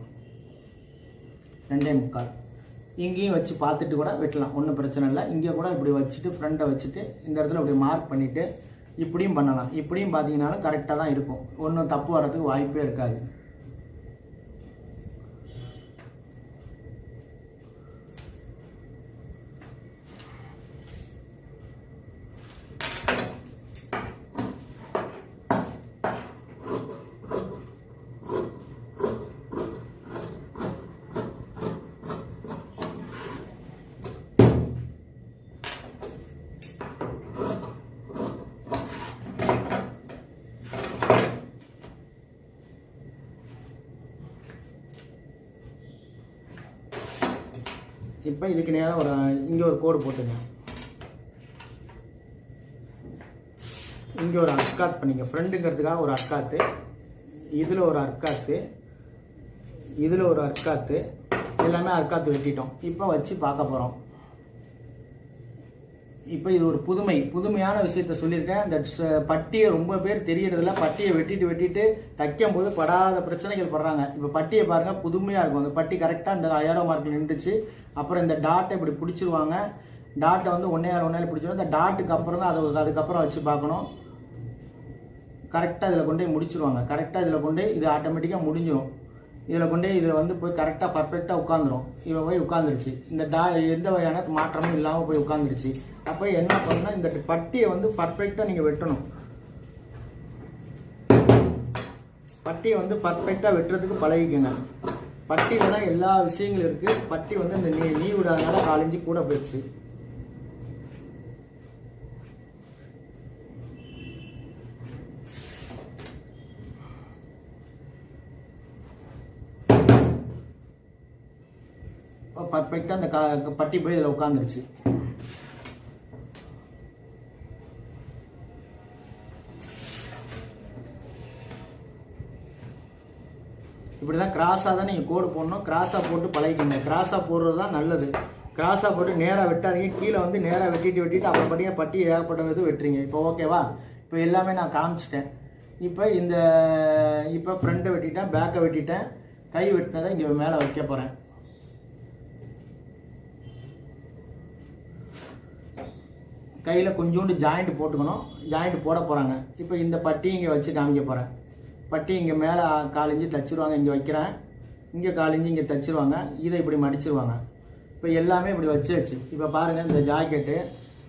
2.25 இங்கேயும் வச்சு பார்த்துட்டு கூட வெட்டலாம், ஒன்றும் பிரச்சனை இல்லை. இங்கே கூட இப்படி வச்சுட்டு ஃப்ரண்ட்டை வச்சுட்டு இந்த இடத்துல இப்படி மார்க் பண்ணிவிட்டு இப்படியும் பண்ணலாம். இப்படியும் பார்த்தீங்கன்னாலும் கரெக்டாக தான் இருக்கும், ஒன்றும் தப்பு வர்றதுக்கு வாய்ப்பே இருக்காது. இப்போ இதுக்கு நேரம் இங்கே ஒரு கோடு போட்டுங்க. இங்கே ஒரு அர்க்காத் பண்ணிங்க. ஃப்ரெண்டுங்கிறதுக்காக ஒரு அர்க்காத்து, இதில் ஒரு அர்க்காத்து, இதில் ஒரு அர்க்காத்து, எல்லாமே அர்க்காத்து வெட்டிட்டோம். இப்போ வச்சு பார்க்க போகிறோம். இப்போ இது ஒரு புதுமையான விஷயத்த சொல்லியிருக்கேன். இந்த பட்டியை ரொம்ப பேர் தெரியறதில்ல. பட்டியை வெட்டிட்டு தைக்கும் போது படாத பிரச்சனைகள் படுறாங்க. இப்போ பட்டியை பாருங்க, புதுமையாக இருக்கும். அந்த பட்டி கரெக்டாக இந்த ஏரோ மார்க்கில் நின்றுச்சு. அப்புறம் இந்த டாட்டை இப்படி பிடிச்சிருவாங்க. டாட்டை வந்து ஒன்னே பிடிச்சிடும். இந்த டாட்டுக்கு அப்புறம் தான் அதுக்கப்புறம் வச்சு பார்க்கணும். கரெக்டாக இதில் கொண்டு போய் முடிச்சிருவாங்க. கரெக்டாக இதில் கொண்டு இது ஆட்டோமேட்டிக்காக முடிஞ்சிடும். இதில் கொண்டு இதில் வந்து போய் கரெக்டாக பர்ஃபெக்டாக உட்காந்துரும். இவன் போய் உட்காந்துருச்சு. இந்த எந்த வகையான மாற்றமும் இல்லாமல் போய் உட்காந்துருச்சு. அப்போ என்ன பண்ணணும்னா இந்த பட்டியை வந்து பர்ஃபெக்டாக நீங்கள் வெட்டணும். பட்டியை வந்து பர்ஃபெக்டாக வெட்டுறதுக்கு பழகிக்கங்க. பட்டியில் தான் எல்லா விஷயங்களும் இருக்குது. பட்டி வந்து இந்த நீ விடாதனால காலஞ்சி கூட போயிடுச்சு. பர்ஃபெக்டாக அந்த பட்டி போய் இதில் உட்காந்துருச்சு. இப்படி தான் கிராஸாக தான் நீங்கள் கோடு போடணும். கிராஸாக போட்டு பழகிக்கங்க. கிராஸாக போடுறது தான் நல்லது. கிராஸாக போட்டு நேராக வெட்டாதீங்க. கீழே வந்து நேராக வெட்டிட்டு அப்புறம் பார்த்தீங்கன்னா பட்டி ஏகப்பட்டது வெட்டுறீங்க. இப்போ ஓகேவா? இப்போ எல்லாமே நான் காமிச்சிட்டேன். இப்போ ஃப்ரண்ட்டை வெட்டிட்டேன், பேக்கை வெட்டிட்டேன், கை வெட்டினதை இங்கே மேலே வைக்க போகிறேன். கையில் கொஞ்சோண்டு ஜாயிண்ட் போட்டுக்கணும். ஜாயிண்ட் போட போகிறாங்க. இப்போ இந்த பட்டி இங்கே வச்சு காமிக்க போகிறேன். பட்டி இங்கே மேலே காலிஞ்சி தச்சிருவாங்க. இங்கே வைக்கிறேன். இங்கே காலிஞ்சி இங்கே தச்சிருவாங்க. இதை இப்படி மடிச்சிருவாங்க. இப்போ எல்லாமே இப்படி வச்சு இப்போ பாருங்கள், இந்த ஜாக்கெட்டு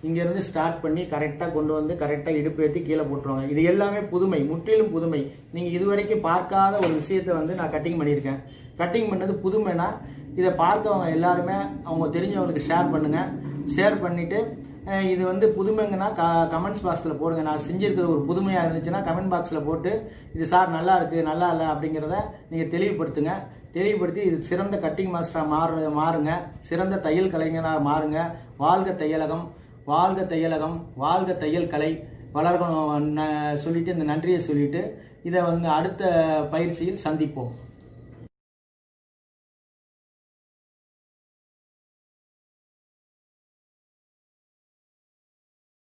இங்கேருந்து ஸ்டார்ட் பண்ணி கரெக்டாக கொண்டு வந்து கரெக்டாக இடுப்பு ஏற்றி கீழே போட்டுருவாங்க. இது எல்லாமே புதுமை, முற்றிலும் புதுமை. நீங்கள் இது வரைக்கும் பார்க்காத ஒரு விஷயத்தை வந்து நான் கட்டிங் பண்ணியிருக்கேன். கட்டிங் பண்ணது புதுமைனா இதை பார்க்கவங்க எல்லாருமே அவங்க தெரிஞ்சவங்களுக்கு ஷேர் பண்ணுங்கள். ஷேர் பண்ணிவிட்டு இது வந்து புதுமைங்கன்னா கமெண்ட்ஸ் பாக்ஸில் போடுங்க. நான் செஞ்சுருக்கிறது ஒரு புதுமையாக இருந்துச்சுன்னா கமெண்ட் பாக்ஸில் போட்டு இது சார் நல்லா இருக்குது, நல்லா இல்லை அப்படிங்கிறத நீங்கள் தெளிவுபடுத்துங்க. தெளிவுபடுத்தி இது சிறந்த கட்டிங் மாஸ்டராக மாறுங்க. சிறந்த தையல் கலைஞராக மாறுங்க. வாழ்க தையலகம், வாழ்க தையலகம், வாழ்க தையல் கலை வளர்க்கணும் சொல்லிட்டு இந்த நன்றியை சொல்லிட்டு இதை வந்து அடுத்த பயிற்சியில் சந்திப்போம்.